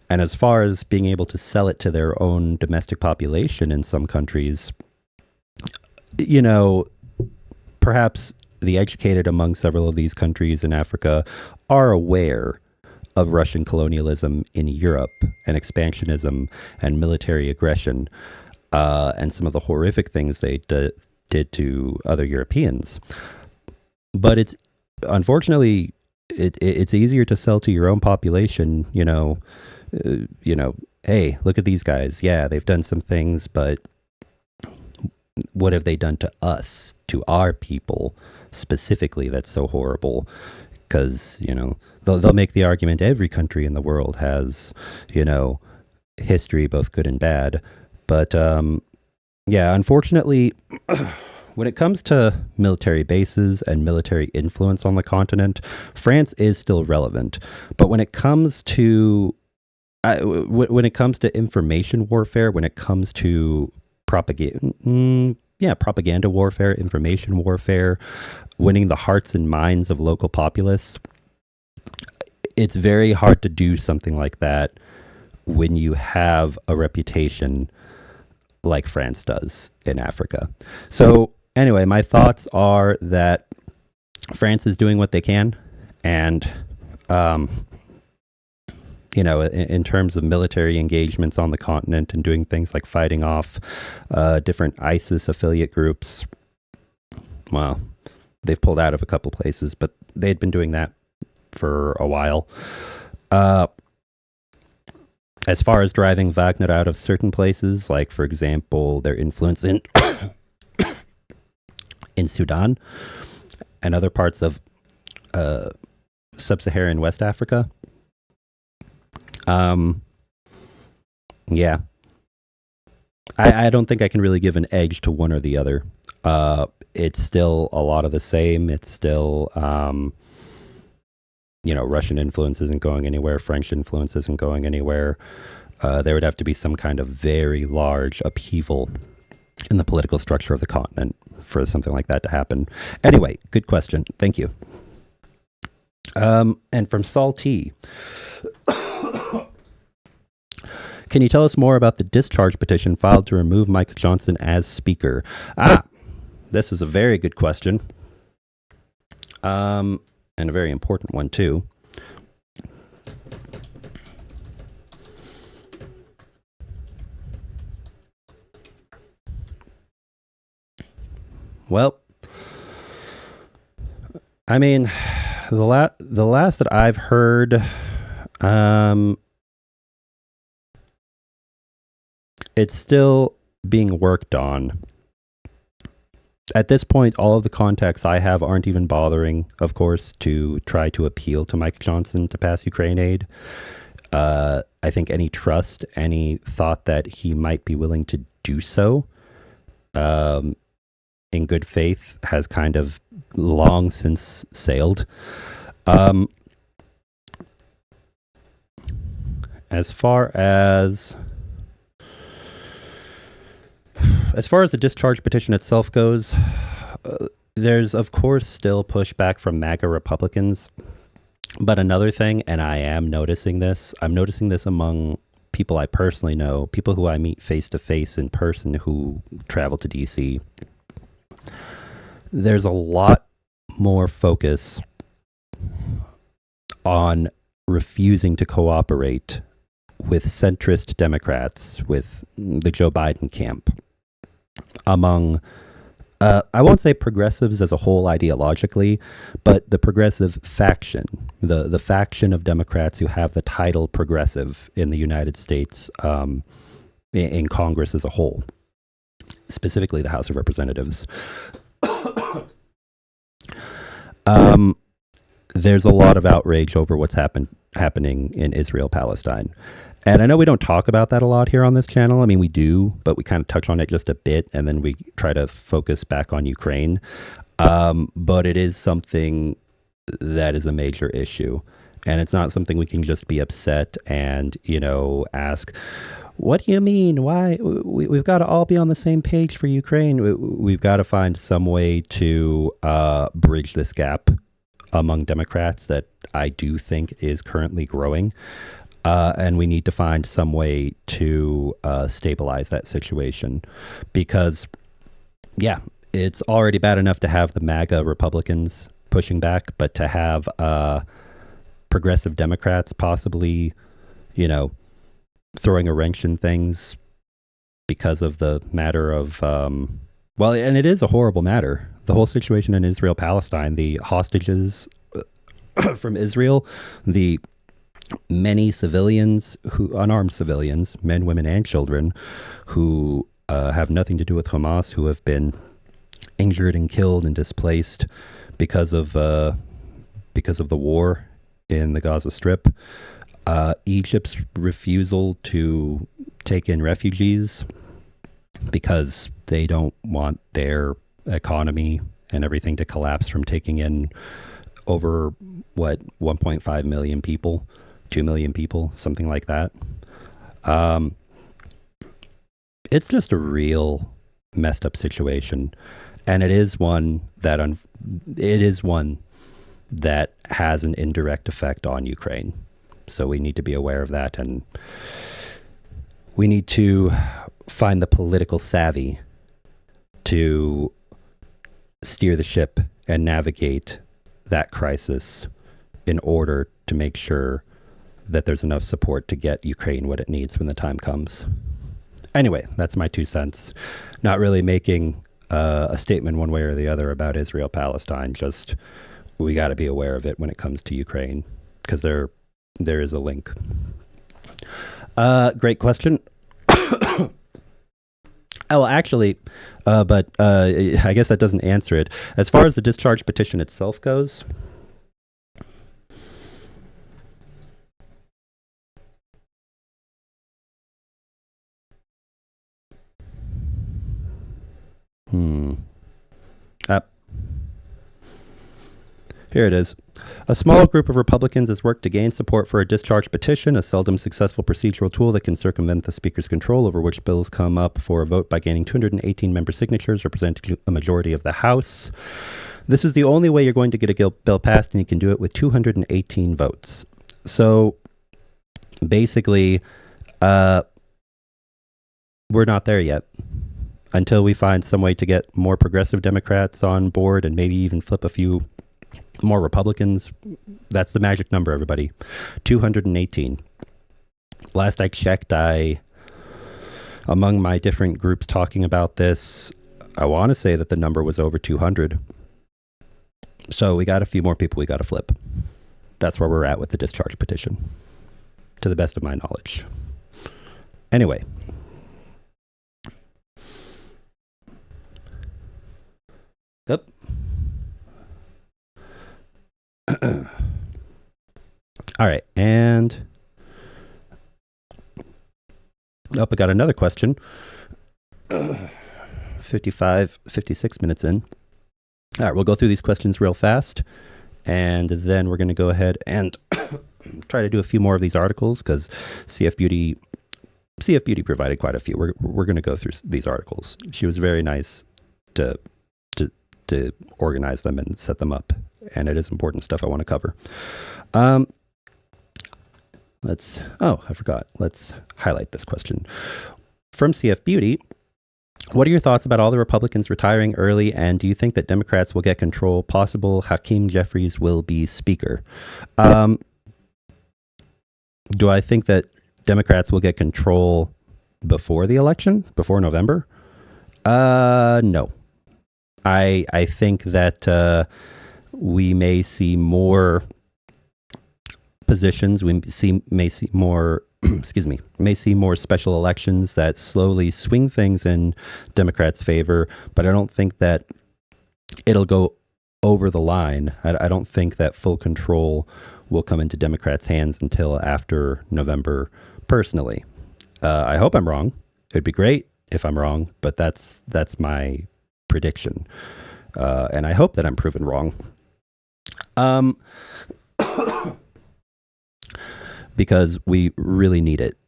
And as far as being able to sell it to their own domestic population in some countries, perhaps the educated among several of these countries in Africa are aware of Russian colonialism in Europe and expansionism and military aggression and some of the horrific things they did to other Europeans. But it's unfortunately it's easier to sell to your own population. Hey, look at these guys. Yeah, they've done some things, but what have they done to us, to our people specifically? That's so horrible. Because they'll make the argument every country in the world has history, both good and bad. But unfortunately, when it comes to military bases and military influence on the continent, France is still relevant. But when it comes to information warfare, when it comes to propaganda warfare, information warfare, winning the hearts and minds of local populace, it's very hard to do something like that when you have a reputation like France does in Africa. So anyway, my thoughts are that France is doing what they can, and in terms of military engagements on the continent and doing things like fighting off different ISIS affiliate groups. Well, they've pulled out of a couple places, but they'd been doing that for a while. As far as driving Wagner out of certain places, like, for example, their influence in in Sudan and other parts of sub-Saharan West Africa. Yeah. I don't think I can really give an edge to one or the other. It's still a lot of the same. It's still, Russian influence isn't going anywhere. French influence isn't going anywhere. There would have to be some kind of very large upheaval in the political structure of the continent for something like that to happen. Anyway, good question. Thank you. And from Salty, can you tell us more about the discharge petition filed to remove Mike Johnson as Speaker? This is a very good question. And a very important one, too. Well, I mean, the last that I've heard, it's still being worked on. At this point, all of the contacts I have aren't even bothering, of course, to try to appeal to Mike Johnson to pass Ukraine aid. I think any trust, any thought that he might be willing to do so in good faith has kind of long since sailed. As far as the discharge petition itself goes, there's, of course, still pushback from MAGA Republicans. But another thing, and I'm noticing this among people I personally know, people who I meet face-to-face in person who travel to D.C., there's a lot more focus on refusing to cooperate with centrist Democrats, with the Joe Biden camp. Among, I won't say progressives as a whole ideologically, but the progressive faction, the faction of Democrats who have the title progressive in the United States, in Congress as a whole, specifically the House of Representatives. There's a lot of outrage over what's happening in Israel-Palestine. And I know we don't talk about that a lot here on this channel. I mean, we do, but we kind of touch on it just a bit, and then we try to focus back on Ukraine. But it is something that is a major issue. And it's not something we can just be upset and, ask, what do you mean? Why? We've got to all be on the same page for Ukraine. We've got to find some way to bridge this gap among Democrats that I do think is currently growing. And we need to find some way to stabilize that situation. Because, yeah, it's already bad enough to have the MAGA Republicans pushing back, but to have progressive Democrats possibly, throwing a wrench in things because of the matter of, well, and it is a horrible matter. The whole situation in Israel-Palestine, the hostages from Israel, the many civilians, unarmed civilians, men, women, and children, who have nothing to do with Hamas, who have been injured and killed and displaced because of the war in the Gaza Strip. Egypt's refusal to take in refugees because they don't want their economy and everything to collapse from taking in over, 1.5 million people, 2 million people, something like that. It's just a real messed up situation. And it is one that has an indirect effect on Ukraine. So we need to be aware of that, and we need to find the political savvy to steer the ship and navigate that crisis in order to make sure that there's enough support to get Ukraine what it needs when the time comes. Anyway, that's my 2 cents. Not really making a statement one way or the other about Israel-Palestine. Just we got to be aware of it when it comes to Ukraine, because there is a link. Great question. Oh, actually, but I guess that doesn't answer it. As far as the discharge petition itself goes, here it is. A small group of Republicans has worked to gain support for a discharge petition, a seldom successful procedural tool that can circumvent the Speaker's control over which bills come up for a vote by gaining 218 member signatures, representing a majority of the House. This is the only way you're going to get a bill passed, and you can do it with 218 votes. So basically, we're not there yet. Until we find some way to get more progressive Democrats on board and maybe even flip a few more Republicans. That's the magic number, everybody. 218. Last I checked, among my different groups talking about this, I want to say that the number was over 200. So we got a few more people we got to flip. That's where we're at with the discharge petition, to the best of my knowledge. Anyway. Yep. All right, and I got another question. 56 minutes in. All right, we'll go through these questions real fast, and then we're going to go ahead and try to do a few more of these articles, because CF Beauty provided quite a few. We're going to go through these articles. She was very nice to organize them and set them up, and it is important stuff I want to cover. I forgot. Let's highlight this question. From CF Beauty, what are your thoughts about all the Republicans retiring early, and do you think that Democrats will get control? Possible Hakeem Jeffries will be Speaker. Do I think that Democrats will get control before the election, before November? No. I think that we may see more positions. We may see more may see more special elections that slowly swing things in Democrats' favor, but I don't think that it'll go over the line. I don't think that full control will come into Democrats' hands until after November, personally. I hope I'm wrong. It'd be great if I'm wrong, but that's my prediction. And I hope that I'm proven wrong. Because we really need it.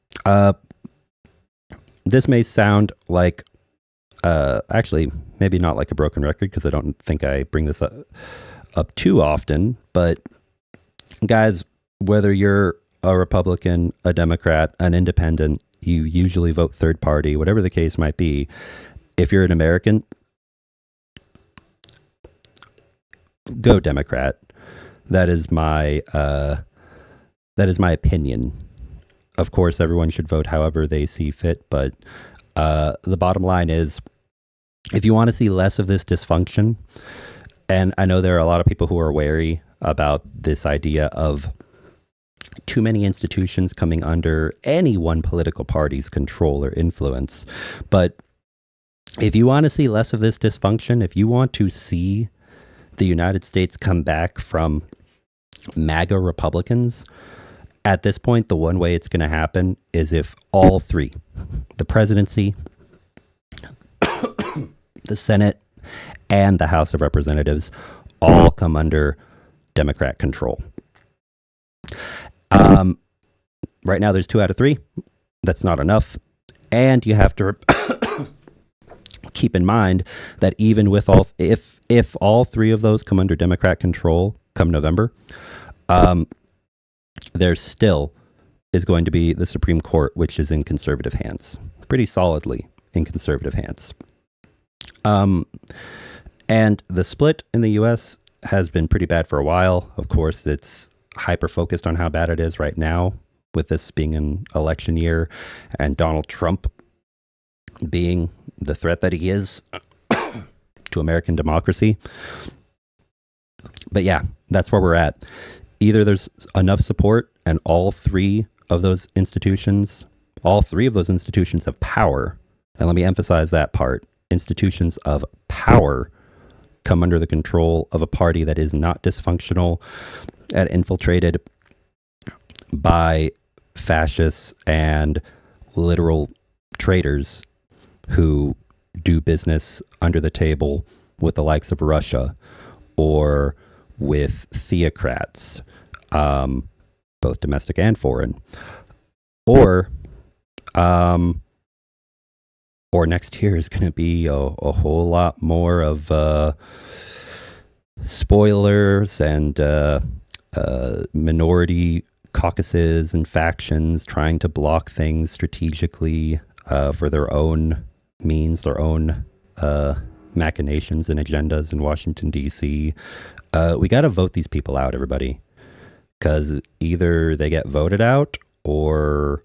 This may sound like, actually, maybe not like a broken record, because I don't think I bring this up too often, but guys, whether you're a Republican, a Democrat, an independent, you usually vote third party, whatever the case might be, if you're an American, go Democrat. That is my opinion. Of course, everyone should vote however they see fit, but the bottom line is, if you want to see less of this dysfunction, and I know there are a lot of people who are wary about this idea of too many institutions coming under any one political party's control or influence, but if you want to see less of this dysfunction, if you want to see the United States come back from MAGA Republicans, at this point, the one way it's going to happen is if all three, the presidency, the Senate, and the House of Representatives, all come under Democrat control. Right now, there's 2 out of 3. That's not enough. And you have to keep in mind that even with if all 3 of those come under Democrat control come November, there still is going to be the Supreme Court, which is in conservative hands, pretty solidly in conservative hands. And the split in the U.S. has been pretty bad for a while. Of course, it's hyper-focused on how bad it is right now, with this being an election year and Donald Trump being the threat that he is to American democracy. But yeah, that's where we're at. Either there's enough support and all three of those institutions have power. And let me emphasize that part. Institutions of power come under the control of a party that is not dysfunctional and infiltrated by fascists and literal traitors who do business under the table with the likes of Russia or with theocrats, both domestic and foreign, or next year is going to be a whole lot more of spoilers and minority caucuses and factions trying to block things strategically for their own means, their own machinations and agendas in Washington, D.C. We got to vote these people out, everybody, because either they get voted out or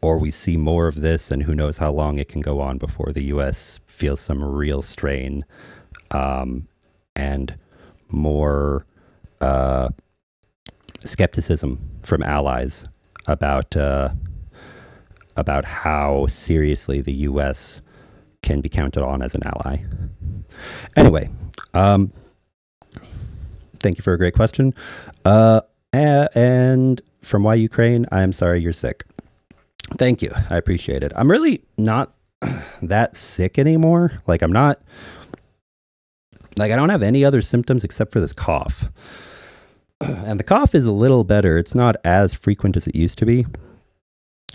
we see more of this, and who knows how long it can go on before the U.S. feels some real strain and more skepticism from allies about how seriously the U.S. can be counted on as an ally. Anyway, thank you for a great question. And from Why Ukraine, I'm sorry you're sick. Thank you. I appreciate it. I'm really not that sick anymore. Like I don't have any other symptoms except for this cough. And the cough is a little better. It's not as frequent as it used to be.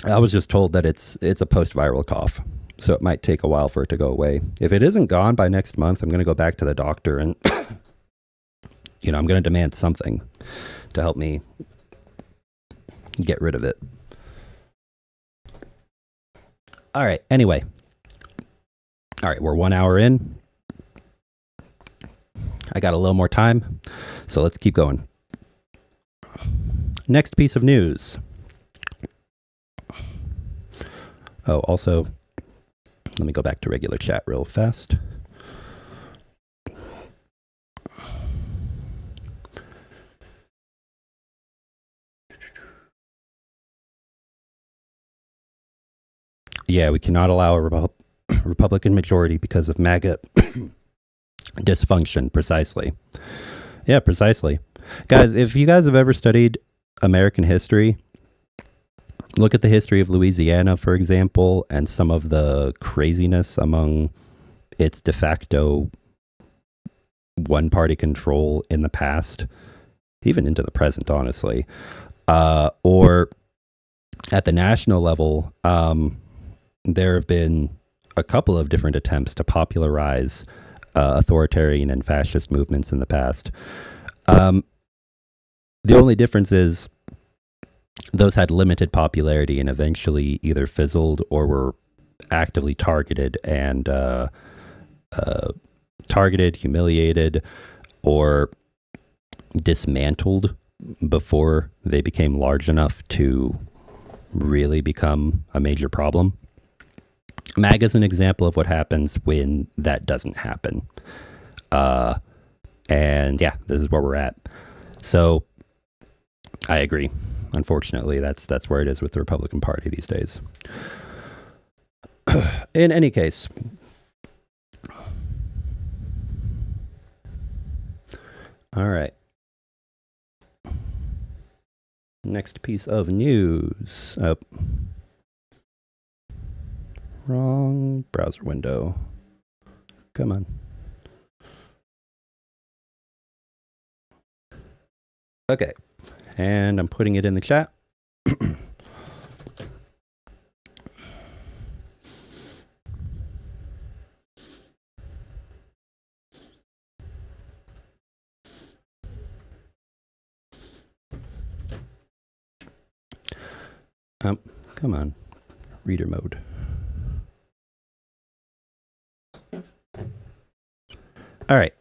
I was just told that it's a post-viral cough, so it might take a while for it to go away. If it isn't gone by next month, I'm going to go back to the doctor and, I'm going to demand something to help me get rid of it. All right. Anyway. All right. We're 1 hour in. I got a little more time, so let's keep going. Next piece of news. Oh, also, let me go back to regular chat real fast. Yeah, we cannot allow a Republican majority because of MAGA dysfunction, precisely. Yeah, precisely. Guys, if you guys have ever studied American history, look at the history of Louisiana, for example, and some of the craziness among its de facto one-party control in the past, even into the present, honestly. Or at the national level, there have been a couple of different attempts to popularize authoritarian and fascist movements in the past. The only difference is those had limited popularity and eventually either fizzled or were actively targeted and humiliated, or dismantled before they became large enough to really become a major problem. MAGA is an example of what happens when that doesn't happen. And yeah, this is where we're at. So I agree. Unfortunately, that's where it is with the Republican Party these days. In any case, all right. Next piece of news. Oh. Wrong browser window. Come on. Okay. And I'm putting it in the chat. Come on. Reader mode. All right.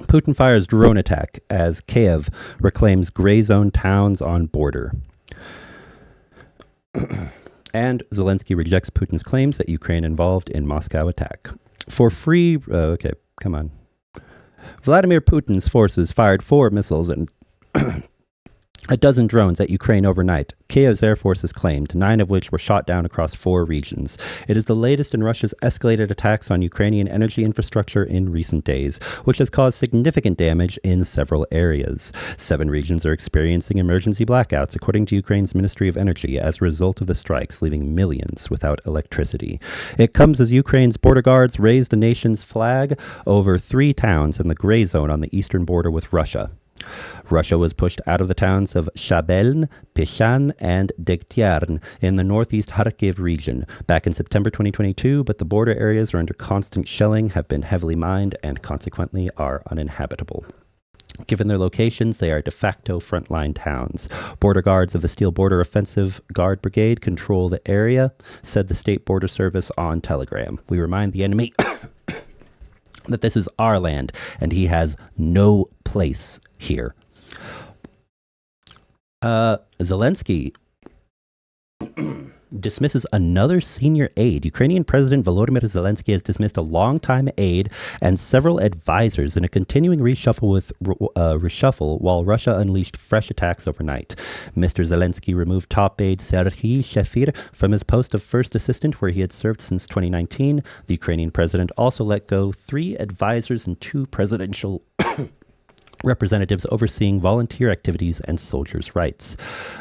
Putin fires drone attack as Kiev reclaims gray zone towns on border. And Zelensky rejects Putin's claims that Ukraine involved in Moscow attack. For free... okay, come on. Vladimir Putin's forces fired 4 missiles and a dozen drones at Ukraine overnight. Kiev's air forces claimed, 9 of which were shot down across 4 regions. It is the latest in Russia's escalated attacks on Ukrainian energy infrastructure in recent days, which has caused significant damage in several areas. 7 regions are experiencing emergency blackouts, according to Ukraine's Ministry of Energy, as a result of the strikes, leaving millions without electricity. It comes as Ukraine's border guards raise the nation's flag over 3 towns in the gray zone on the eastern border with Russia. Russia was pushed out of the towns of Shabeln, Pishan, and Degtyarn in the northeast Kharkiv region back in September 2022, but the border areas are under constant shelling, have been heavily mined, and consequently are uninhabitable. Given their locations, they are de facto frontline towns. Border guards of the Steel Border Offensive Guard Brigade control the area, said the State Border Service on Telegram. We remind the enemy that this is our land, and he has no place here. Zelensky dismisses another senior aide. Ukrainian President Volodymyr Zelensky has dismissed a longtime aide and several advisors in a continuing reshuffle while Russia unleashed fresh attacks overnight. Mr. Zelensky removed top aide Serhiy Shefir from his post of first assistant, where he had served since 2019. The Ukrainian president also let go 3 advisors and 2 presidential representatives overseeing volunteer activities and soldiers' rights.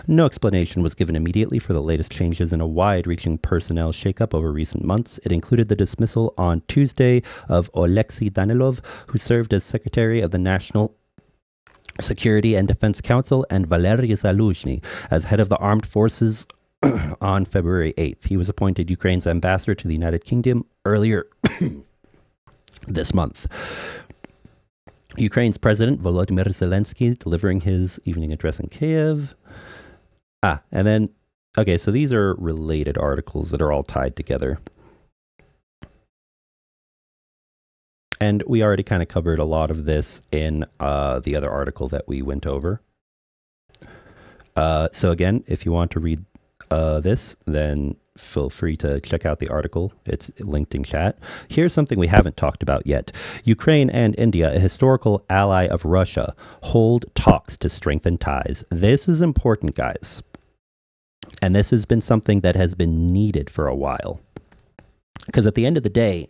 No explanation was given immediately for the latest changes in a wide-reaching personnel shakeup over recent months. It included the dismissal on Tuesday of Oleksiy Danilov, who served as Secretary of the National Security and Defense Council, and Valery Zaluzhny as head of the Armed Forces on February 8th. He was appointed Ukraine's ambassador to the United Kingdom earlier this month. Ukraine's President Volodymyr Zelensky delivering his evening address in Kiev. And then, okay, so these are related articles that are all tied together. And we already kind of covered a lot of this in the other article that we went over. So again, if you want to read this, then feel free to check out the article. It's linked in chat. Here's something we haven't talked about yet. Ukraine and India, a historical ally of Russia, hold talks to strengthen ties. This is important, guys. And this has been something that has been needed for a while. Because at the end of the day,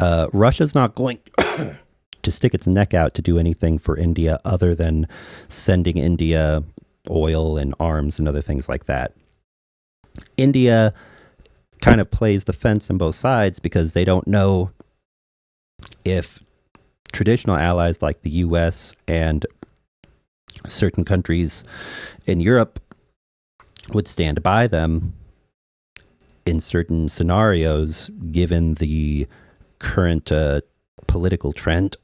Russia's not going to stick its neck out to do anything for India other than sending India oil and arms and other things like that. India kind of plays the fence on both sides because they don't know if traditional allies like the US and certain countries in Europe would stand by them in certain scenarios, given the current political trend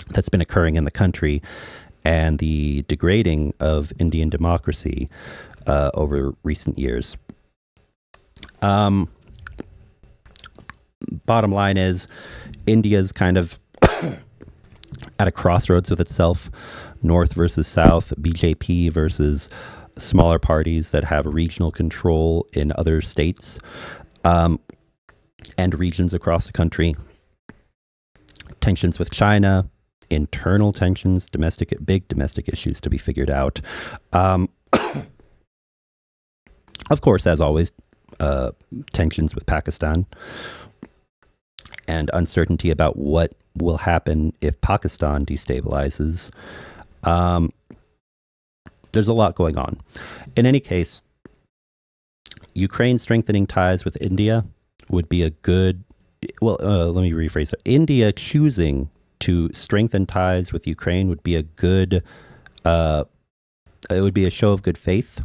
that's been occurring in the country and the degrading of Indian democracy over recent years. Bottom line is, India's kind of at a crossroads with itself, North versus South, BJP versus smaller parties that have regional control in other states and regions across the country. Tensions with China, internal tensions, big domestic issues to be figured out. Of course, as always, tensions with Pakistan and uncertainty about what will happen if Pakistan destabilizes. There's a lot going on. In any case, Ukraine strengthening ties with India would be a good, let me rephrase it. India choosing to strengthen ties with Ukraine would be a good, it would be a show of good faith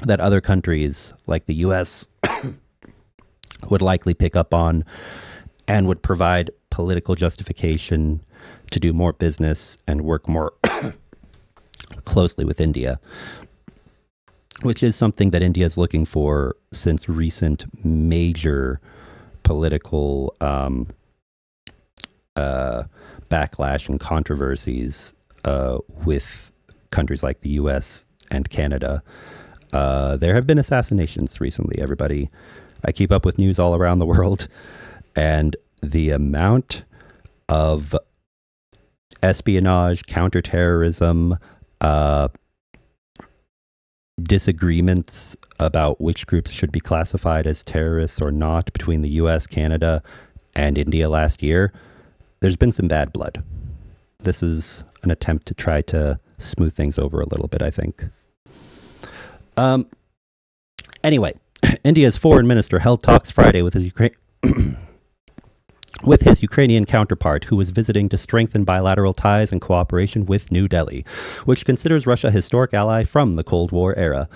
that other countries like the US would likely pick up on and would provide political justification to do more business and work more closely with India, which is something that India is looking for since recent major political backlash and controversies with countries like the US and Canada. There have been assassinations recently, everybody. I keep up with news all around the world, and the amount of espionage, counterterrorism, disagreements about which groups should be classified as terrorists or not between the US, Canada, and India last year, there's been some bad blood. This is an attempt to try to smooth things over a little bit, I think. Anyway, India's foreign minister held talks Friday with his Ukrainian counterpart, who was visiting to strengthen bilateral ties and cooperation with New Delhi, which considers Russia a historic ally from the Cold War era.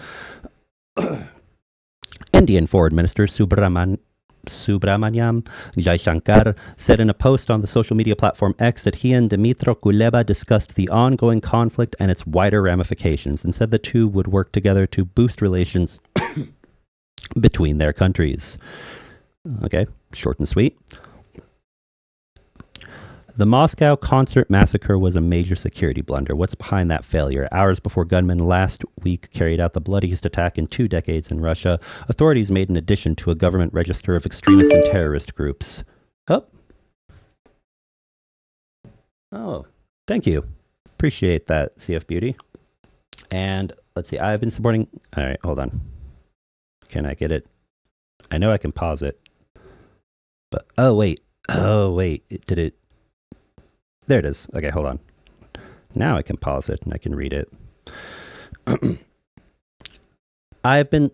Indian Foreign Minister Subramanyam Jaishankar said in a post on the social media platform X that he and Dmytro Kuleba discussed the ongoing conflict and its wider ramifications, and said the two would work together to boost relations between their countries. Okay, short and sweet. The Moscow concert massacre was a major security blunder. What's behind that failure? Hours before gunmen last week carried out the bloodiest attack in 2 decades in Russia, authorities made an addition to a government register of extremist and terrorist groups. Oh, thank you. Appreciate that, CF Beauty. And let's see, I've been supporting... All right, hold on. Can I get it? I know I can pause it. But, oh, wait. Did it... There it is. Okay, hold on. Now I can pause it and I can read it. I've been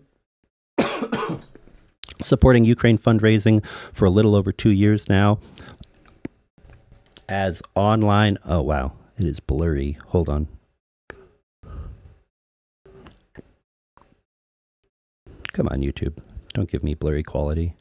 supporting Ukraine fundraising for a little over 2 years now. As online... Oh, wow. It is blurry. Hold on. Come on, YouTube. Don't give me blurry quality.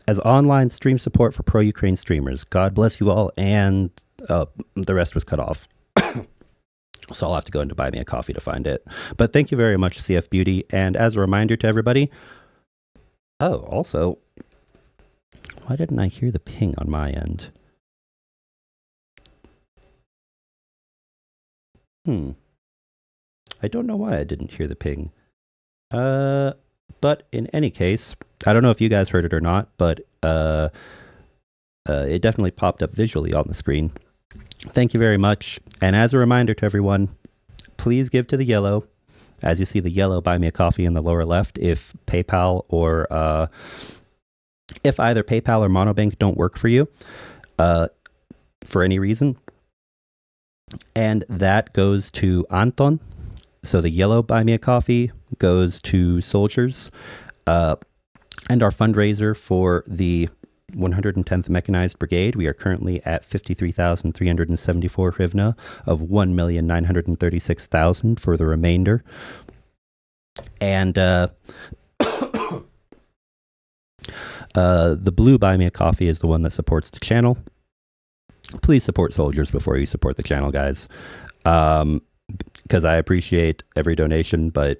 As online stream support for pro-Ukraine streamers. God bless you all, and the rest was cut off. So I'll have to go into buy me a coffee to find it. But thank you very much, CF Beauty. And as a reminder to everybody... Oh, also... Why didn't I hear the ping on my end? I don't know why I didn't hear the ping. But in any case, I don't know if you guys heard it or not, but it definitely popped up visually on the screen. Thank you very much. And as a reminder to everyone, please give to the yellow. As you see the yellow buy me a coffee in the lower left, if PayPal or if either PayPal or Monobank don't work for you for any reason. And that goes to Anton. So the yellow buy me a coffee goes to soldiers. And our fundraiser for the 110th Mechanized Brigade, we are currently at 53,374 hryvnia of 1,936,000 for the remainder. And the blue buy me a coffee is the one that supports the channel. Please support soldiers before you support the channel, guys. Because I appreciate every donation, but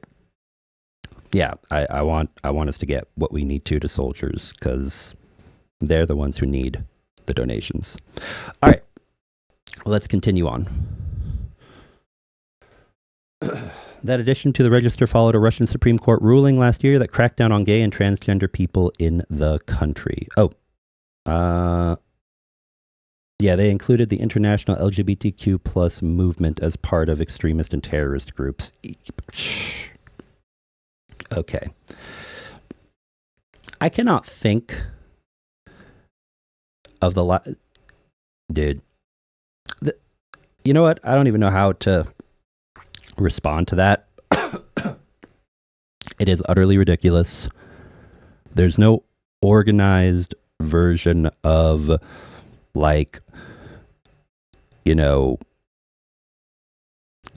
yeah, I want us to get what we need to soldiers, because they're the ones who need the donations. All right, let's continue on. That addition to the register followed a Russian Supreme Court ruling last year that cracked down on gay and transgender people in the country. Yeah, they included the international LGBTQ plus movement as part of extremist and terrorist groups. Okay. I cannot think of the dude. You know what? I don't even know how to respond to that. It is utterly ridiculous. There's no organized version of, like, you know,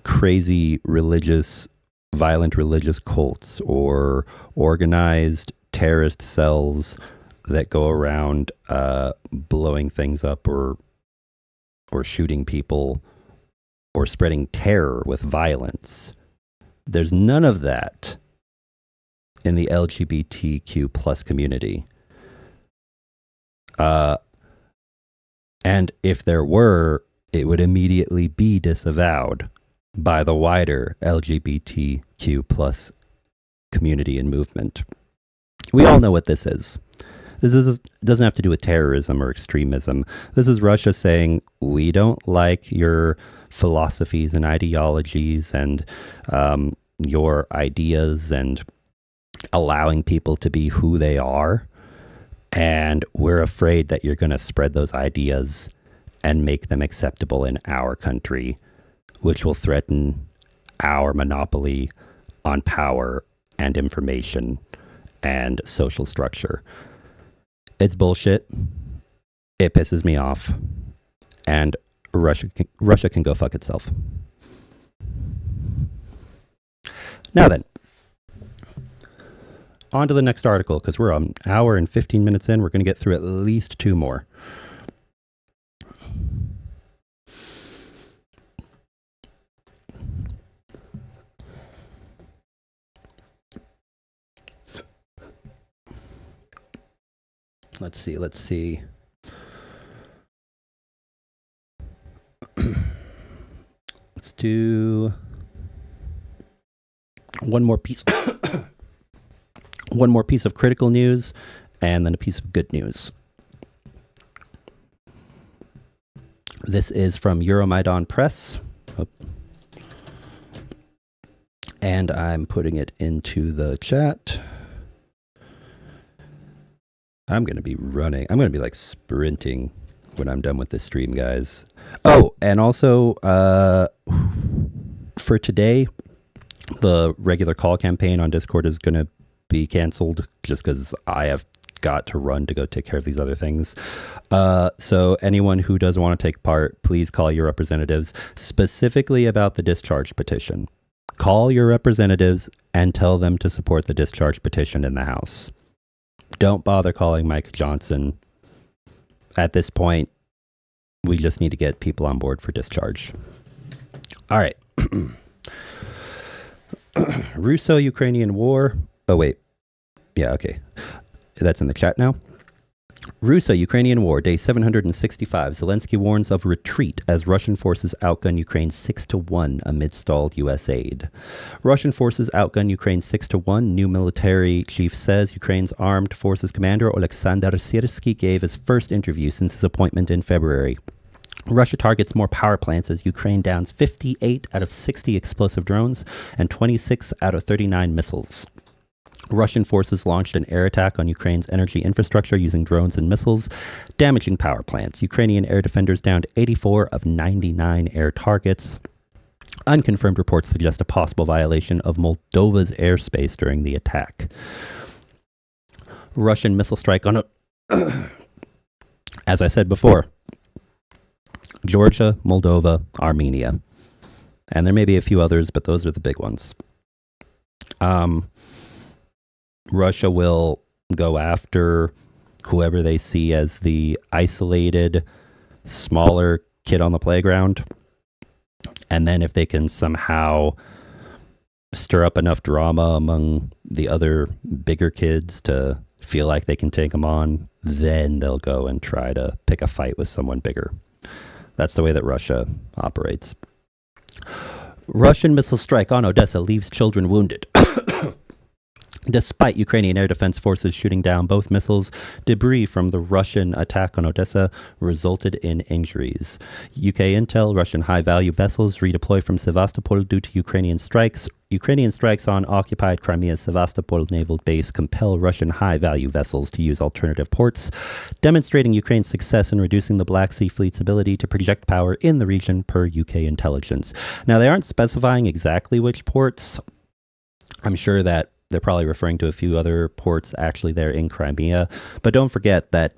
crazy religious violent religious cults or organized terrorist cells that go around blowing things up or shooting people or spreading terror with violence. There's none of that in the LGBTQ plus community. And if there were, it would immediately be disavowed by the wider LGBTQ plus community and movement. We all know what this is. This doesn't have to do with terrorism or extremism. This is Russia saying, we don't like your philosophies and ideologies and your ideas and allowing people to be who they are. And we're afraid that you're going to spread those ideas and make them acceptable in our country, which will threaten our monopoly on power and information and social structure. It's bullshit. It pisses me off. And Russia can go fuck itself. Now then, on to the next article, because we're an hour and 15 minutes in. We're going to get through at least two more. Let's see. Let's do one more piece. One more piece of critical news, and then a piece of good news. This is from Euromaidan Press. Oh. And I'm putting it into the chat. I'm going to be running. I'm going to be like sprinting when I'm done with this stream, guys. Oh, and also for today, the regular call campaign on Discord is going to be canceled just because I have got to run to go take care of these other things. So anyone who doesn't want to take part, please call your representatives specifically about the discharge petition. Call your representatives and tell them to support the discharge petition in the House. Don't bother calling Mike Johnson. At this point, we just need to get people on board for discharge. All right. Russo-Ukrainian war. Oh, wait. Yeah, okay. That's in the chat now. Russo-Ukrainian war, day 765. Zelensky warns of retreat as Russian forces outgun Ukraine 6-1 amid stalled U.S. aid. Russian forces outgun Ukraine 6-1. New military chief says Ukraine's armed forces commander Oleksandr Syrsky gave his first interview since his appointment in February. Russia targets more power plants as Ukraine downs 58 out of 60 explosive drones and 26 out of 39 missiles. Russian forces launched an air attack on Ukraine's energy infrastructure using drones and missiles, damaging power plants. Ukrainian air defenders downed 84 of 99 air targets. Unconfirmed reports suggest a possible violation of Moldova's airspace during the attack. Russian missile strike on as I said before, Georgia, Moldova, Armenia. And there may be a few others, but those are the big ones. Russia will go after whoever they see as the isolated, smaller kid on the playground. And then if they can somehow stir up enough drama among the other bigger kids to feel like they can take them on, then they'll go and try to pick a fight with someone bigger. That's the way that Russia operates. Russian missile strike on Odessa leaves children wounded. Despite Ukrainian air defense forces shooting down both missiles, debris from the Russian attack on Odessa resulted in injuries. UK intel, Russian high-value vessels redeploy from Sevastopol due to Ukrainian strikes. Ukrainian strikes on occupied Crimea's Sevastopol naval base compel Russian high-value vessels to use alternative ports, demonstrating Ukraine's success in reducing the Black Sea Fleet's ability to project power in the region, per UK intelligence. Now, they aren't specifying exactly which ports. I'm sure that they're probably referring to a few other ports actually there in Crimea. But don't forget that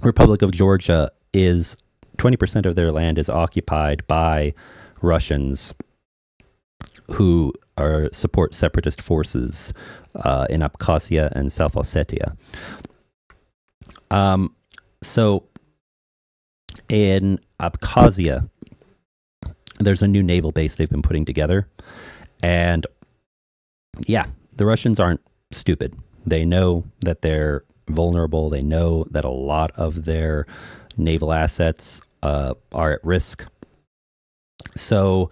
Republic of Georgia is 20% of their land is occupied by Russians who support separatist forces in Abkhazia and South Ossetia. So in Abkhazia, there's a new naval base they've been putting together. And yeah, the Russians aren't stupid. They know that they're vulnerable. They know that a lot of their naval assets are at risk. So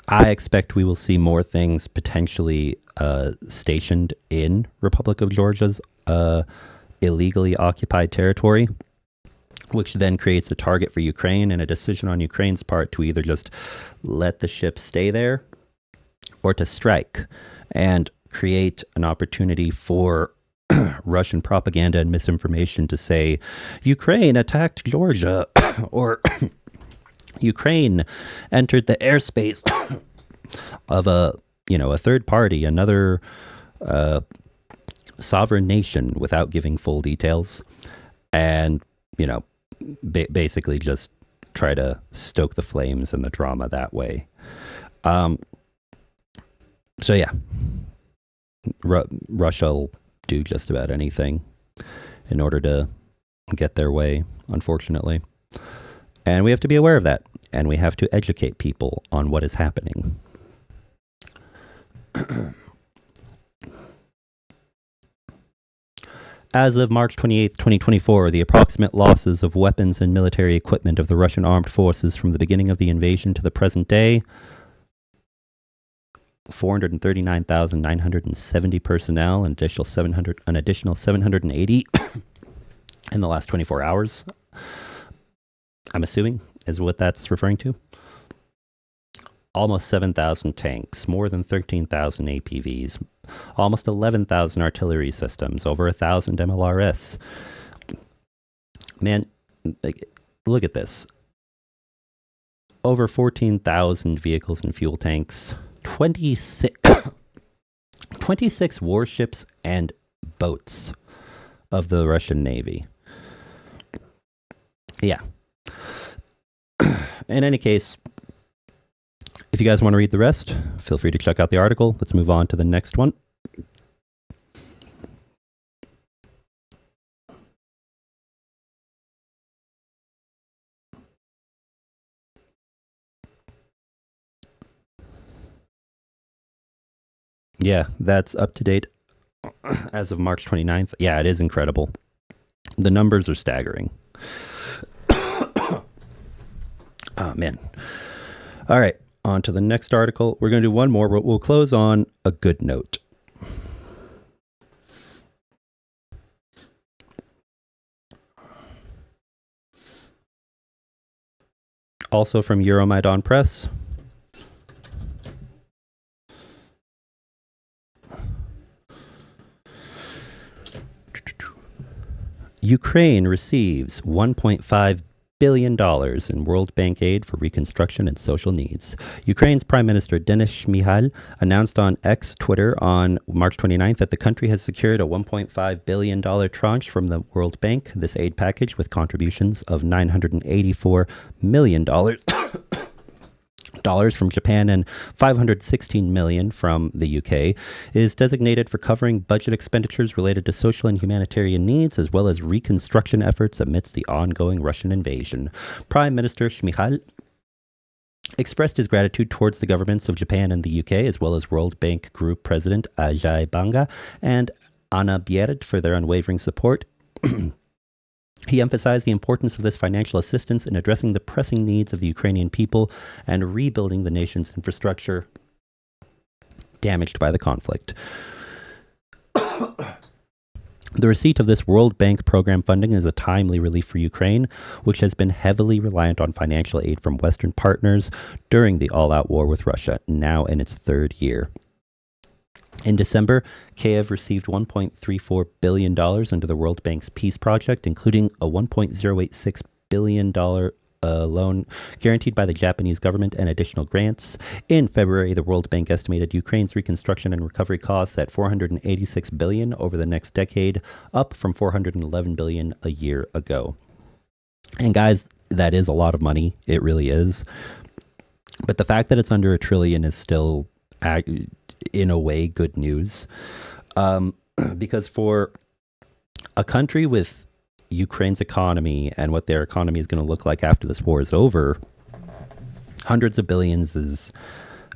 I expect we will see more things potentially stationed in Republic of Georgia's illegally occupied territory, which then creates a target for Ukraine and a decision on Ukraine's part to either just let the ships stay there or to strike and create an opportunity for Russian propaganda and misinformation to say Ukraine attacked Georgia or Ukraine entered the airspace of a third party, another sovereign nation, without giving full details, and basically just try to stoke the flames and the drama that way. So yeah, Russia will do just about anything in order to get their way, unfortunately. And we have to be aware of that, and we have to educate people on what is happening. As of March 28, 2024, the approximate losses of weapons and military equipment of the Russian armed forces from the beginning of the invasion to the present day: 439,970 personnel, an additional 780 in the last 24 hours. I'm assuming is what that's referring to. Almost 7,000 tanks, more than 13,000 APVs, almost 11,000 artillery systems, over 1,000 MLRS. Man, look at this. Over 14,000 vehicles and fuel tanks, 26 warships and boats of the Russian Navy. Yeah. In any case, if you guys want to read the rest, feel free to check out the article. Let's move on to the next one. Yeah, that's up to date as of March 29th. Yeah, it is incredible. The numbers are staggering. Oh, man. All right, on to the next article. We're going to do one more, but we'll close on a good note. Also from Euromaidan Press. Ukraine receives $1.5 billion in World Bank aid for reconstruction and social needs. Ukraine's Prime Minister Denis Shmyhal announced on X Twitter on March 29th that the country has secured a $1.5 billion tranche from the World Bank. This aid package, with contributions of $984 million from Japan and $516 million from the UK, is designated for covering budget expenditures related to social and humanitarian needs, as well as reconstruction efforts amidst the ongoing Russian invasion. Prime Minister Shmyhal expressed his gratitude towards the governments of Japan and the UK, as well as World Bank Group President Ajay Banga and Anna Bierut for their unwavering support. He emphasized the importance of this financial assistance in addressing the pressing needs of the Ukrainian people and rebuilding the nation's infrastructure damaged by the conflict. The receipt of this World Bank program funding is a timely relief for Ukraine, which has been heavily reliant on financial aid from Western partners during the all-out war with Russia, now in its third year. In December, Kyiv received $1.34 billion under the World Bank's Peace Project, including a $1.086 billion loan guaranteed by the Japanese government and additional grants. In February, the World Bank estimated Ukraine's reconstruction and recovery costs at $486 billion over the next decade, up from $411 billion a year ago. And guys, that is a lot of money. It really is. But the fact that it's under $1 trillion is still, in a way, good news. Because for a country with Ukraine's economy and what their economy is going to look like after this war is over, hundreds of billions is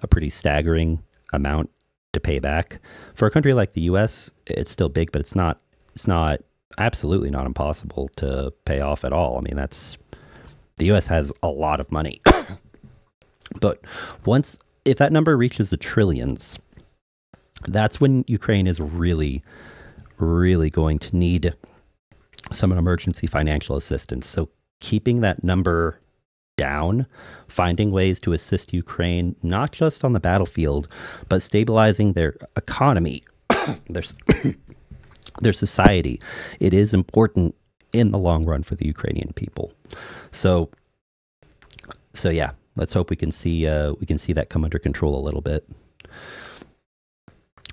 a pretty staggering amount to pay back. For a country like the US, it's still big, but it's not absolutely not impossible to pay off at all. I mean, the US has a lot of money. But if that number reaches the trillions, that's when Ukraine is really, really going to need some emergency financial assistance. So keeping that number down, finding ways to assist Ukraine, not just on the battlefield, but stabilizing their economy, their society. It is important in the long run for the Ukrainian people. So yeah, let's hope we can see that come under control a little bit.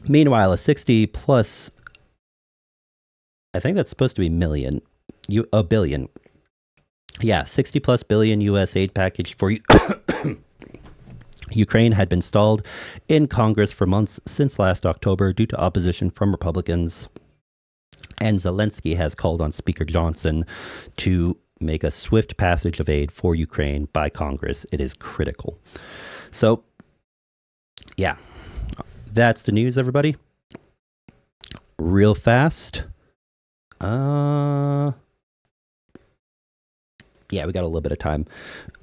Meanwhile, a 60 plus, I think that's supposed to be a billion. Yeah, 60 plus billion US aid package for Ukraine had been stalled in Congress for months since last October due to opposition from Republicans. And Zelensky has called on Speaker Johnson to make a swift passage of aid for Ukraine by Congress. It is critical. So, yeah, that's the news, everybody. Real fast. Yeah, we got a little bit of time.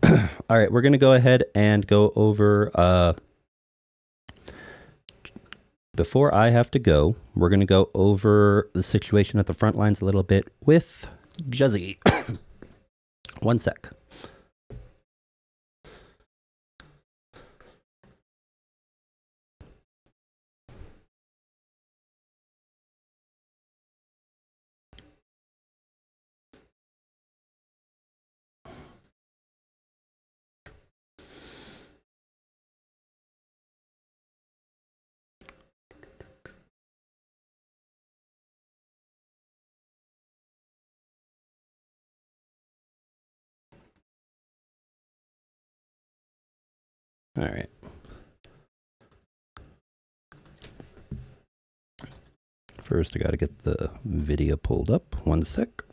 All right, we're going to go ahead and go over... before I have to go, we're going to go over the situation at the front lines a little bit with Juzzy. One sec. All right. First, I got to get the video pulled up. One sec.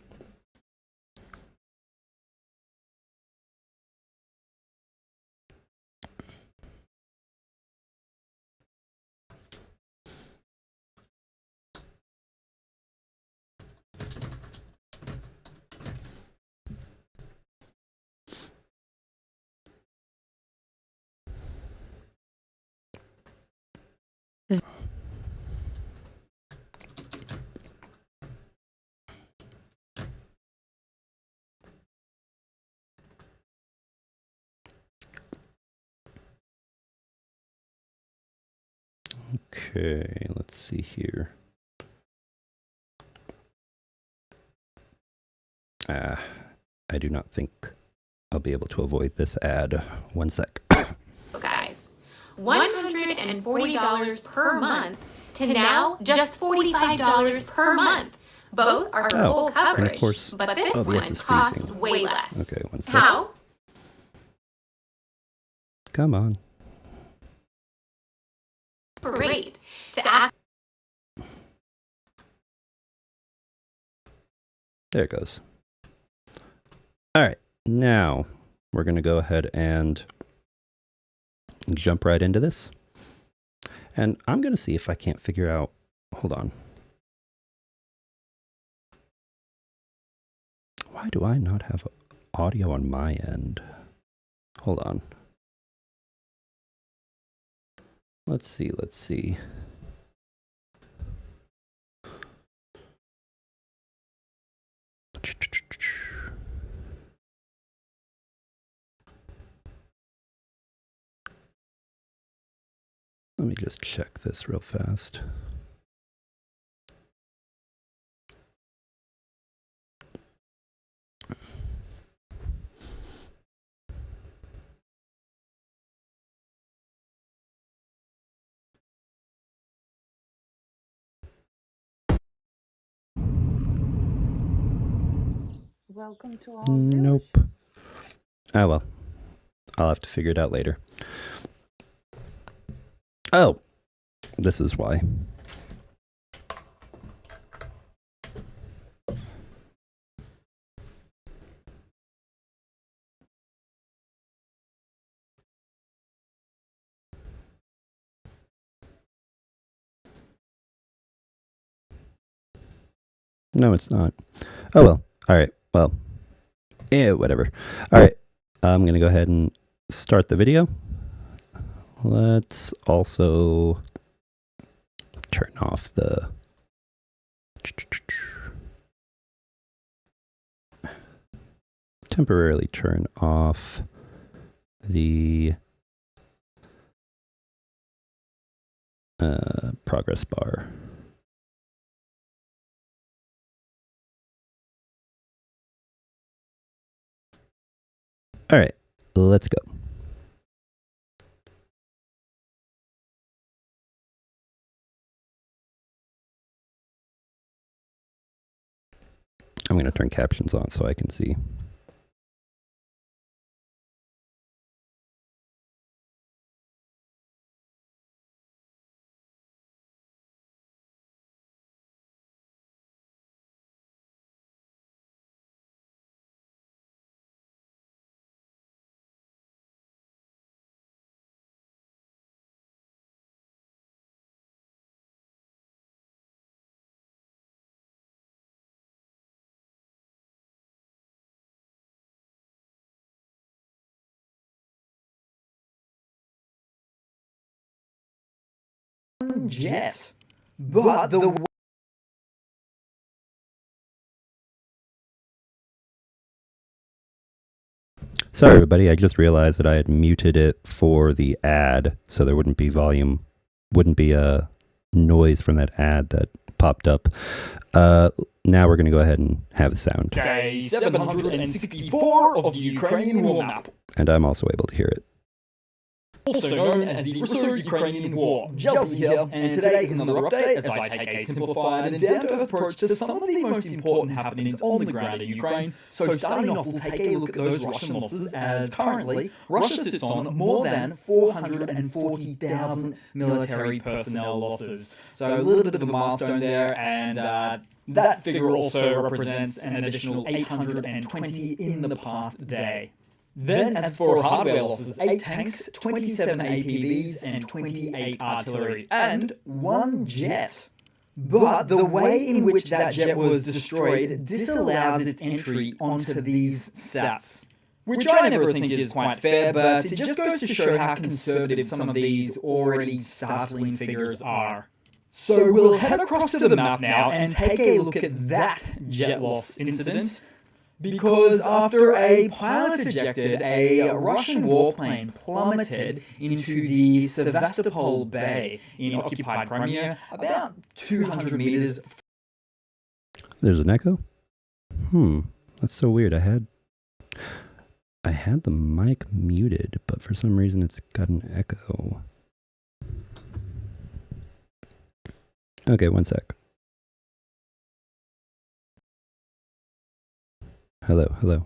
Okay, let's see here. I do not think I'll be able to avoid this ad. One sec. Guys, $140 per month to now just $45 per month. Both are for full coverage, of course, but this one costs way less. Okay, one sec. How? Come on. Great. To act. There it goes. All right, now we're going to go ahead and jump right into this. And I'm going to see if I can't figure out... Hold on. Why do I not have audio on my end? Hold on. Let's see. Let me just check this real fast. Welcome to all. Nope. Oh well. I'll have to figure it out later. Oh, this is why. No, it's not. Oh, well. All right. Well, yeah, whatever. All right. I'm going to go ahead and start the video. Let's also turn off the... temporarily turn off the progress bar. All right, let's go. I'm going to turn captions on so I can see. Jet, but the Sorry, everybody. I just realized that I had muted it for the ad, so there wouldn't be volume, wouldn't be a noise from that ad that popped up. Now we're going to go ahead and have sound. Day 764 of the Ukrainian war map. And I'm also able to hear it. Also known as the Russo-Ukrainian War. Chelsea here, and today is another update as I take a simplified and down-to-earth approach to some of the most important happenings on the ground in Ukraine. So starting off, we'll take a look at those Russian losses, as currently Russia sits on more than 440,000 military personnel losses. So a little bit of a milestone there, and that figure also represents an additional 820 in the past day. Then, as for hardware losses, 8 tanks, 27 APVs, and 28 artillery, and 1 jet. But the way in which that jet was destroyed disallows its entry onto these stats. Which I never think is quite fair, but it just goes to show how conservative some of these already startling figures are. So we'll head across to the map now and take a look at that jet loss incident. Because after a pilot ejected, a Russian warplane plummeted into the Sevastopol Bay in occupied Crimea, about 200 meters. There's an echo? That's so weird. I had the mic muted, but for some reason it's got an echo. Okay, one sec. Hello, hello.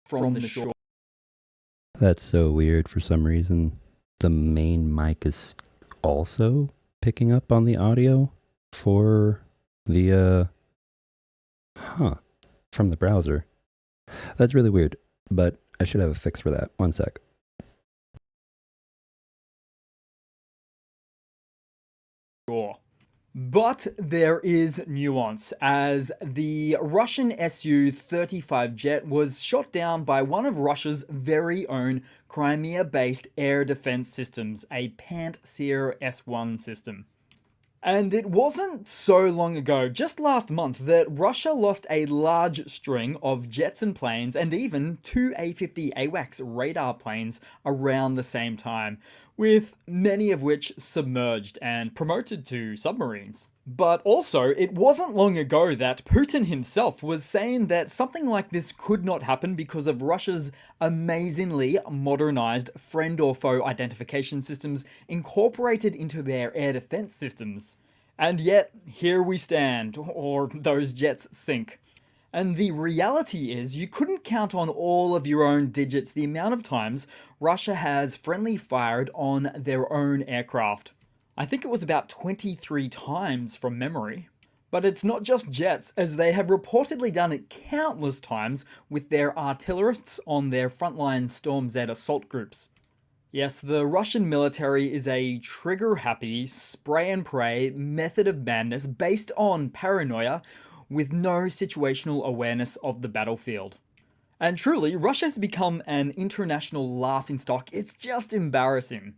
From the shore. That's so weird for some reason. The main mic is also picking up on the audio for the, from the browser. That's really weird, but I should have a fix for that. One sec. Sure. But there is nuance, as the Russian Su-35 jet was shot down by one of Russia's very own Crimea-based air defense systems, a Pantsir S-1 system. And it wasn't so long ago, just last month, that Russia lost a large string of jets and planes, and even 2 A-50 AWACS radar planes around the same time, with many of which submerged and promoted to submarines. But also, it wasn't long ago that Putin himself was saying that something like this could not happen because of Russia's amazingly modernized friend or foe identification systems incorporated into their air defense systems. And yet, here we stand, or those jets sink. And the reality is, you couldn't count on all of your own digits the amount of times Russia has friendly fired on their own aircraft. I think it was about 23 times from memory. But it's not just jets, as they have reportedly done it countless times with their artillerists on their frontline Storm Z assault groups. Yes, the Russian military is a trigger-happy, spray-and-pray method of madness based on paranoia with no situational awareness of the battlefield. And truly, Russia has become an international laughingstock. It's just embarrassing.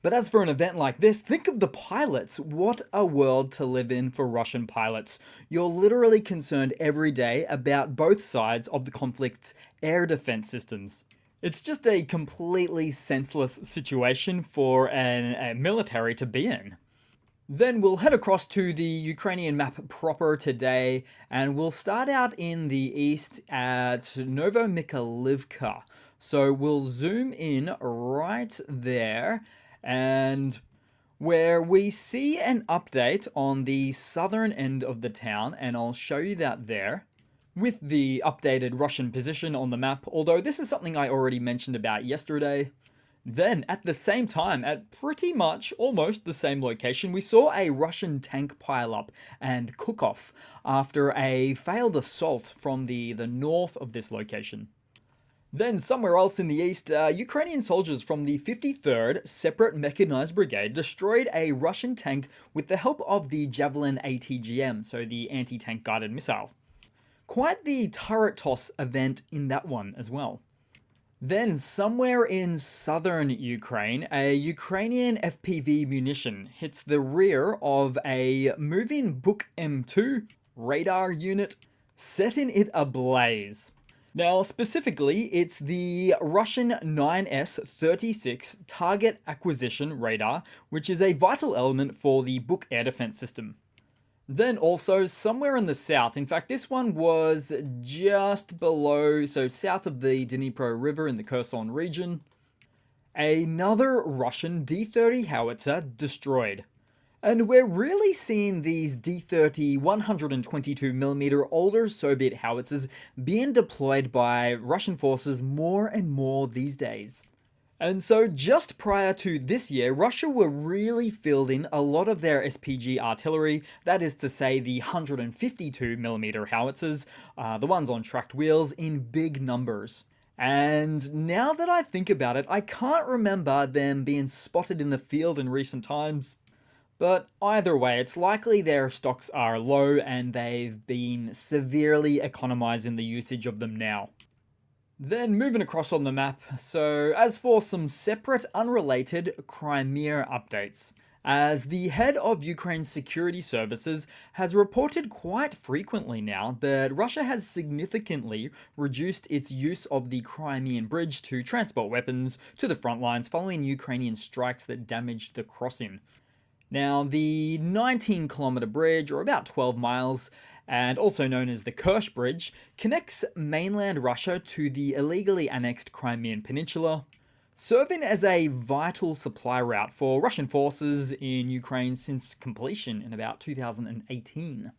But as for an event like this, think of the pilots. What a world to live in for Russian pilots. You're literally concerned every day about both sides of the conflict's air defense systems. It's just a completely senseless situation for a military to be in. Then we'll head across to the Ukrainian map proper today, and we'll start out in the east at Novomykhailivka. So we'll zoom in right there, and where we see an update on the southern end of the town, and I'll show you that there, with the updated Russian position on the map, although this is something I already mentioned about yesterday. Then, at the same time, at pretty much almost the same location, we saw a Russian tank pile up and cook off after a failed assault from the north of this location. Then, somewhere else in the east, Ukrainian soldiers from the 53rd Separate Mechanized Brigade destroyed a Russian tank with the help of the Javelin ATGM, so the anti-tank guided missile. Quite the turret toss event in that one as well. Then, somewhere in southern Ukraine, a Ukrainian FPV munition hits the rear of a moving Buk M2 radar unit, setting it ablaze. Now, specifically, it's the Russian 9S-36 target acquisition radar, which is a vital element for the Buk air defense system. Then also, somewhere in the south, in fact this one was just below, so south of the Dnipro River in the Kherson region, another Russian D-30 howitzer destroyed. And we're really seeing these D-30 122mm older Soviet howitzers being deployed by Russian forces more and more these days. And so just prior to this year, Russia were really fielding a lot of their SPG artillery, that is to say the 152mm howitzers, the ones on tracked wheels, in big numbers. And now that I think about it, I can't remember them being spotted in the field in recent times. But either way, it's likely their stocks are low and they've been severely economizing the usage of them now. Then moving across on the map, so as for some separate unrelated Crimea updates, as the head of Ukraine's security services has reported quite frequently now that Russia has significantly reduced its use of the Crimean bridge to transport weapons to the front lines following Ukrainian strikes that damaged the crossing. Now, the 19-kilometer bridge, or about 12 miles, and also known as the Kerch Bridge, connects mainland Russia to the illegally annexed Crimean Peninsula, serving as a vital supply route for Russian forces in Ukraine since completion in about 2018.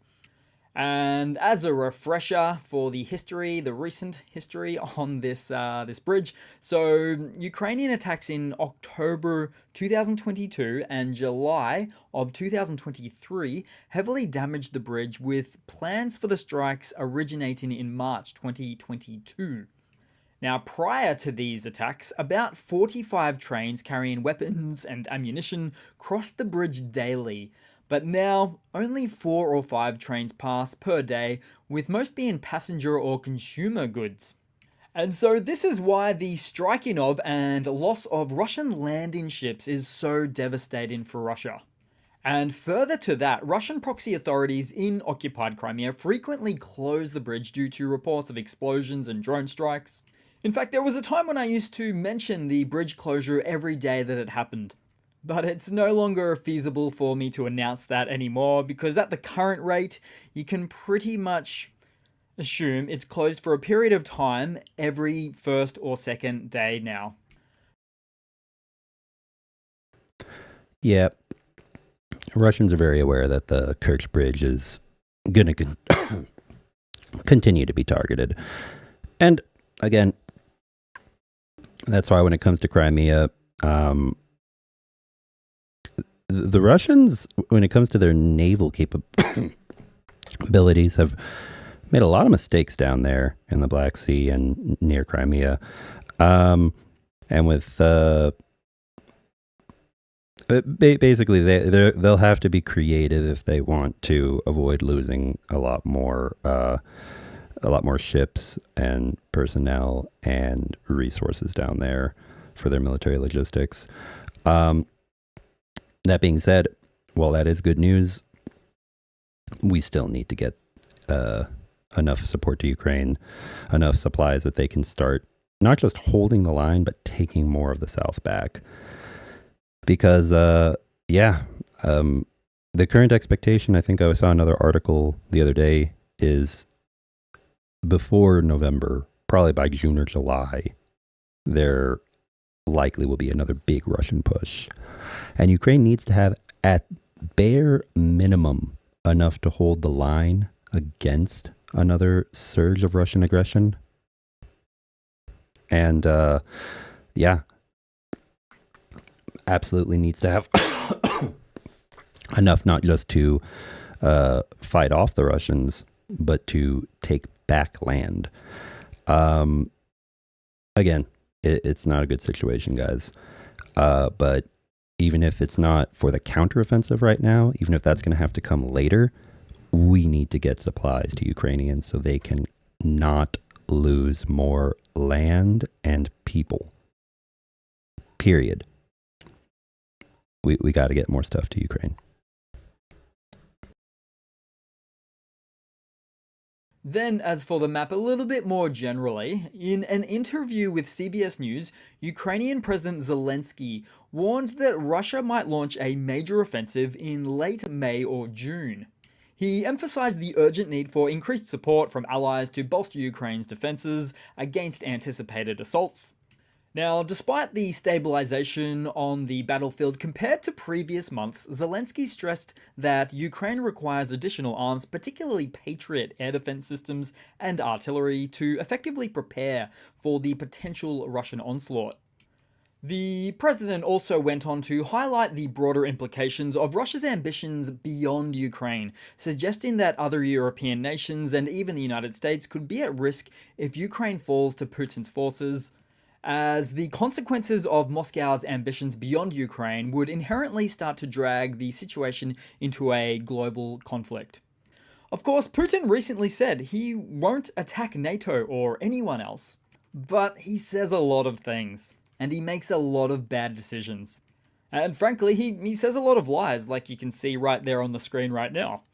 And as a refresher for the history, the recent history on this bridge, so Ukrainian attacks in October 2022 and July of 2023 heavily damaged the bridge, with plans for the strikes originating in March 2022. Now, prior to these attacks, about 45 trains carrying weapons and ammunition crossed the bridge daily. But now, only 4 or 5 trains pass per day, with most being passenger or consumer goods. And so this is why the striking of and loss of Russian landing ships is so devastating for Russia. And further to that, Russian proxy authorities in occupied Crimea frequently close the bridge due to reports of explosions and drone strikes. In fact, there was a time when I used to mention the bridge closure every day that it happened. But it's no longer feasible for me to announce that anymore, because at the current rate, you can pretty much assume it's closed for a period of time every first or second day now. Yeah, Russians are very aware that the Kerch Bridge is going to continue to be targeted. And again, that's why when it comes to Crimea, the Russians, when it comes to their naval capabilities, have made a lot of mistakes down there in the Black Sea and near Crimea. And with basically, they'll have to be creative if they want to avoid losing a lot more ships and personnel and resources down there for their military logistics. That being said, while that is good news, we still need to get enough support to Ukraine, enough supplies that they can start not just holding the line, but taking more of the South back. Because, the current expectation, I think I saw another article the other day, is before November, probably by June or July, there likely will be another big Russian push. And Ukraine needs to have, at bare minimum, enough to hold the line against another surge of Russian aggression. And, absolutely needs to have enough not just to fight off the Russians, but to take back land. Again, it's not a good situation, guys. But even if it's not for the counteroffensive right now, even if that's going to have to come later, we need to get supplies to Ukrainians so they can not lose more land and people. Period. We got to get more stuff to Ukraine. Then, as for the map a little bit more generally, in an interview with CBS News, Ukrainian President Zelensky warned that Russia might launch a major offensive in late May or June. He emphasized the urgent need for increased support from allies to bolster Ukraine's defenses against anticipated assaults. Now, despite the stabilization on the battlefield compared to previous months, Zelensky stressed that Ukraine requires additional arms, particularly Patriot air defense systems and artillery, to effectively prepare for the potential Russian onslaught. The president also went on to highlight the broader implications of Russia's ambitions beyond Ukraine, suggesting that other European nations and even the United States could be at risk if Ukraine falls to Putin's forces, as the consequences of Moscow's ambitions beyond Ukraine would inherently start to drag the situation into a global conflict. Of course, Putin recently said he won't attack NATO or anyone else, but he says a lot of things, and he makes a lot of bad decisions. And frankly, he says a lot of lies, like you can see right there on the screen right now.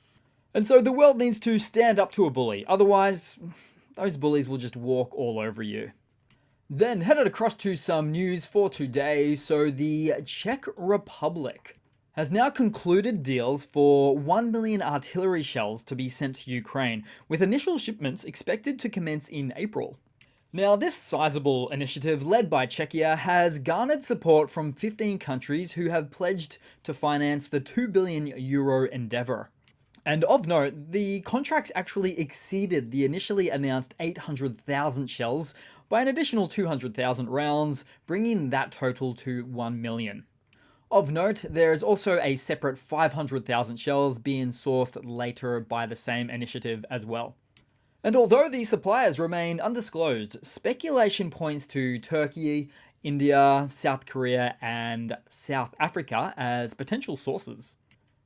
And so the world needs to stand up to a bully, otherwise those bullies will just walk all over you. Then headed across to some news for today. So the Czech Republic has now concluded deals for 1 million artillery shells to be sent to Ukraine, with initial shipments expected to commence in April. Now, this sizable initiative led by Czechia has garnered support from 15 countries who have pledged to finance the €2 billion endeavor. And of note, the contracts actually exceeded the initially announced 800,000 shells by an additional 200,000 rounds, bringing that total to 1 million. Of note, there is also a separate 500,000 shells being sourced later by the same initiative as well. And although the suppliers remain undisclosed, speculation points to Turkey, India, South Korea, and South Africa as potential sources.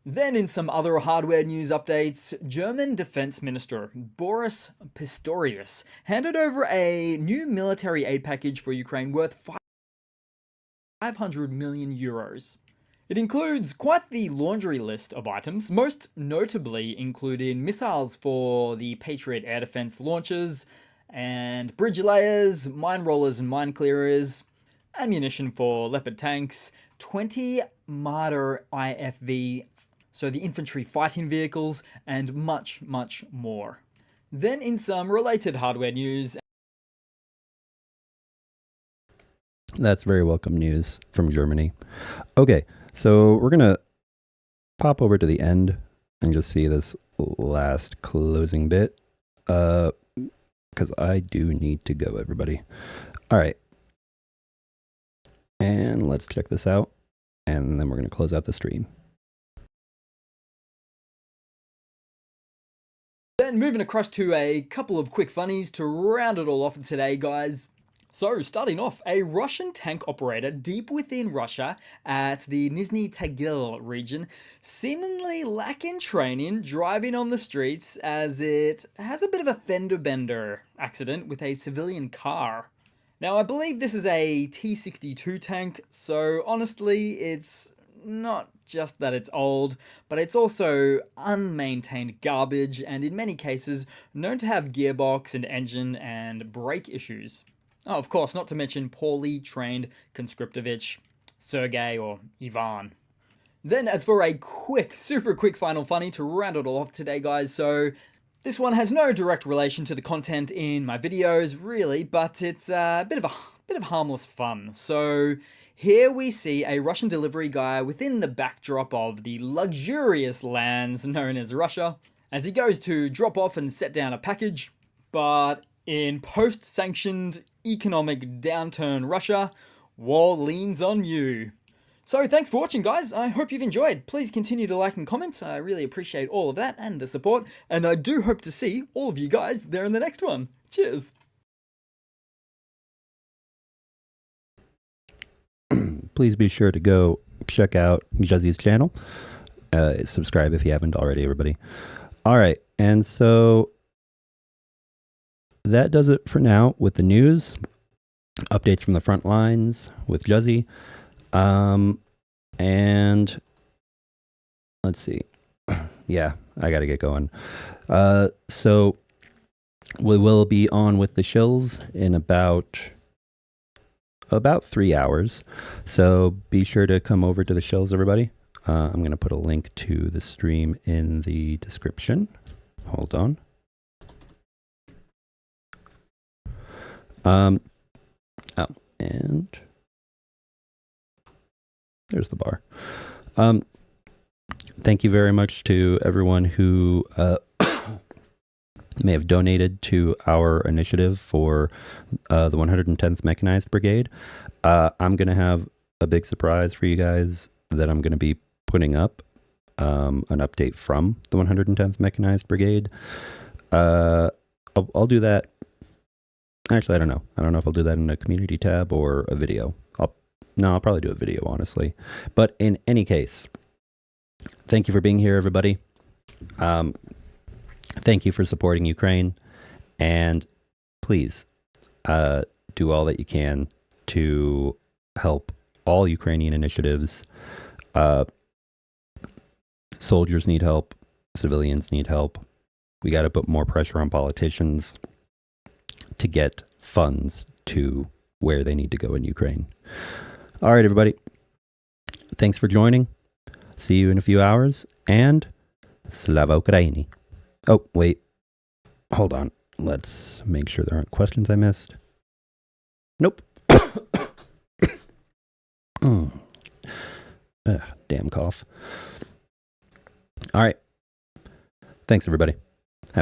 Then in some other hardware news updates, German Defense Minister Boris Pistorius handed over a new military aid package for Ukraine worth €500 million. It includes quite the laundry list of items, most notably including missiles for the Patriot air defense launchers, and bridge layers, mine rollers and mine clearers, ammunition for Leopard tanks, 20 Marder IFV, so the infantry fighting vehicles, and much, much more. Then in some related hardware news... That's very welcome news from Germany. Okay, so we're going to pop over to the end and just see this last closing bit. because I do need to go, everybody. All right. And let's check this out, and then we're going to close out the stream. Then moving across to a couple of quick funnies to round it all off for today, guys. So, starting off, a Russian tank operator deep within Russia at the Nizhny Tagil region, seemingly lacking training, driving on the streets as it has a bit of a fender bender accident with a civilian car. Now, I believe this is a T-62 tank, so honestly, it's not just that it's old, but it's also unmaintained garbage, and in many cases, known to have gearbox and engine and brake issues. Oh, of course, not to mention poorly trained conscriptovich, Sergei or Ivan. Then, as for a quick, super quick final funny to round it all off today, guys, so this one has no direct relation to the content in my videos, really, but it's a bit of harmless fun. So here we see a Russian delivery guy within the backdrop of the luxurious lands known as Russia, as he goes to drop off and set down a package, but in post-sanctioned economic downturn Russia, war leans on you. So thanks for watching, guys. I hope you've enjoyed. Please continue to like and comment. I really appreciate all of that and the support, and I do hope to see all of you guys there in the next one. Cheers. Please be sure to go check out Juzzy's channel. Subscribe if you haven't already, everybody. All right, and so that does it for now with the news. Updates from the front lines with Juzzy. And let's see. Yeah, I got to get going. So we will be on with the shills in about 3 hours. So be sure to come over to the shills, everybody. I'm going to put a link to the stream in the description. Hold on. Oh, and there's the bar. Thank you very much to everyone who may have donated to our initiative for the 110th Mechanized Brigade. I'm going to have a big surprise for you guys that I'm going to be putting up, an update from the 110th Mechanized Brigade. I'll do that. Actually, I don't know. I don't know if I'll do that in a community tab or a video. I'll probably do a video, honestly. But in any case, thank you for being here, everybody. Thank you for supporting Ukraine. And please do all that you can to help all Ukrainian initiatives. Soldiers need help. Civilians need help. We got to put more pressure on politicians to get funds to where they need to go in Ukraine. All right, everybody. Thanks for joining. See you in a few hours. And Slava Ukraini. Oh, wait. Hold on. Let's make sure there aren't questions I missed. Nope. Damn cough. All right. Thanks, everybody.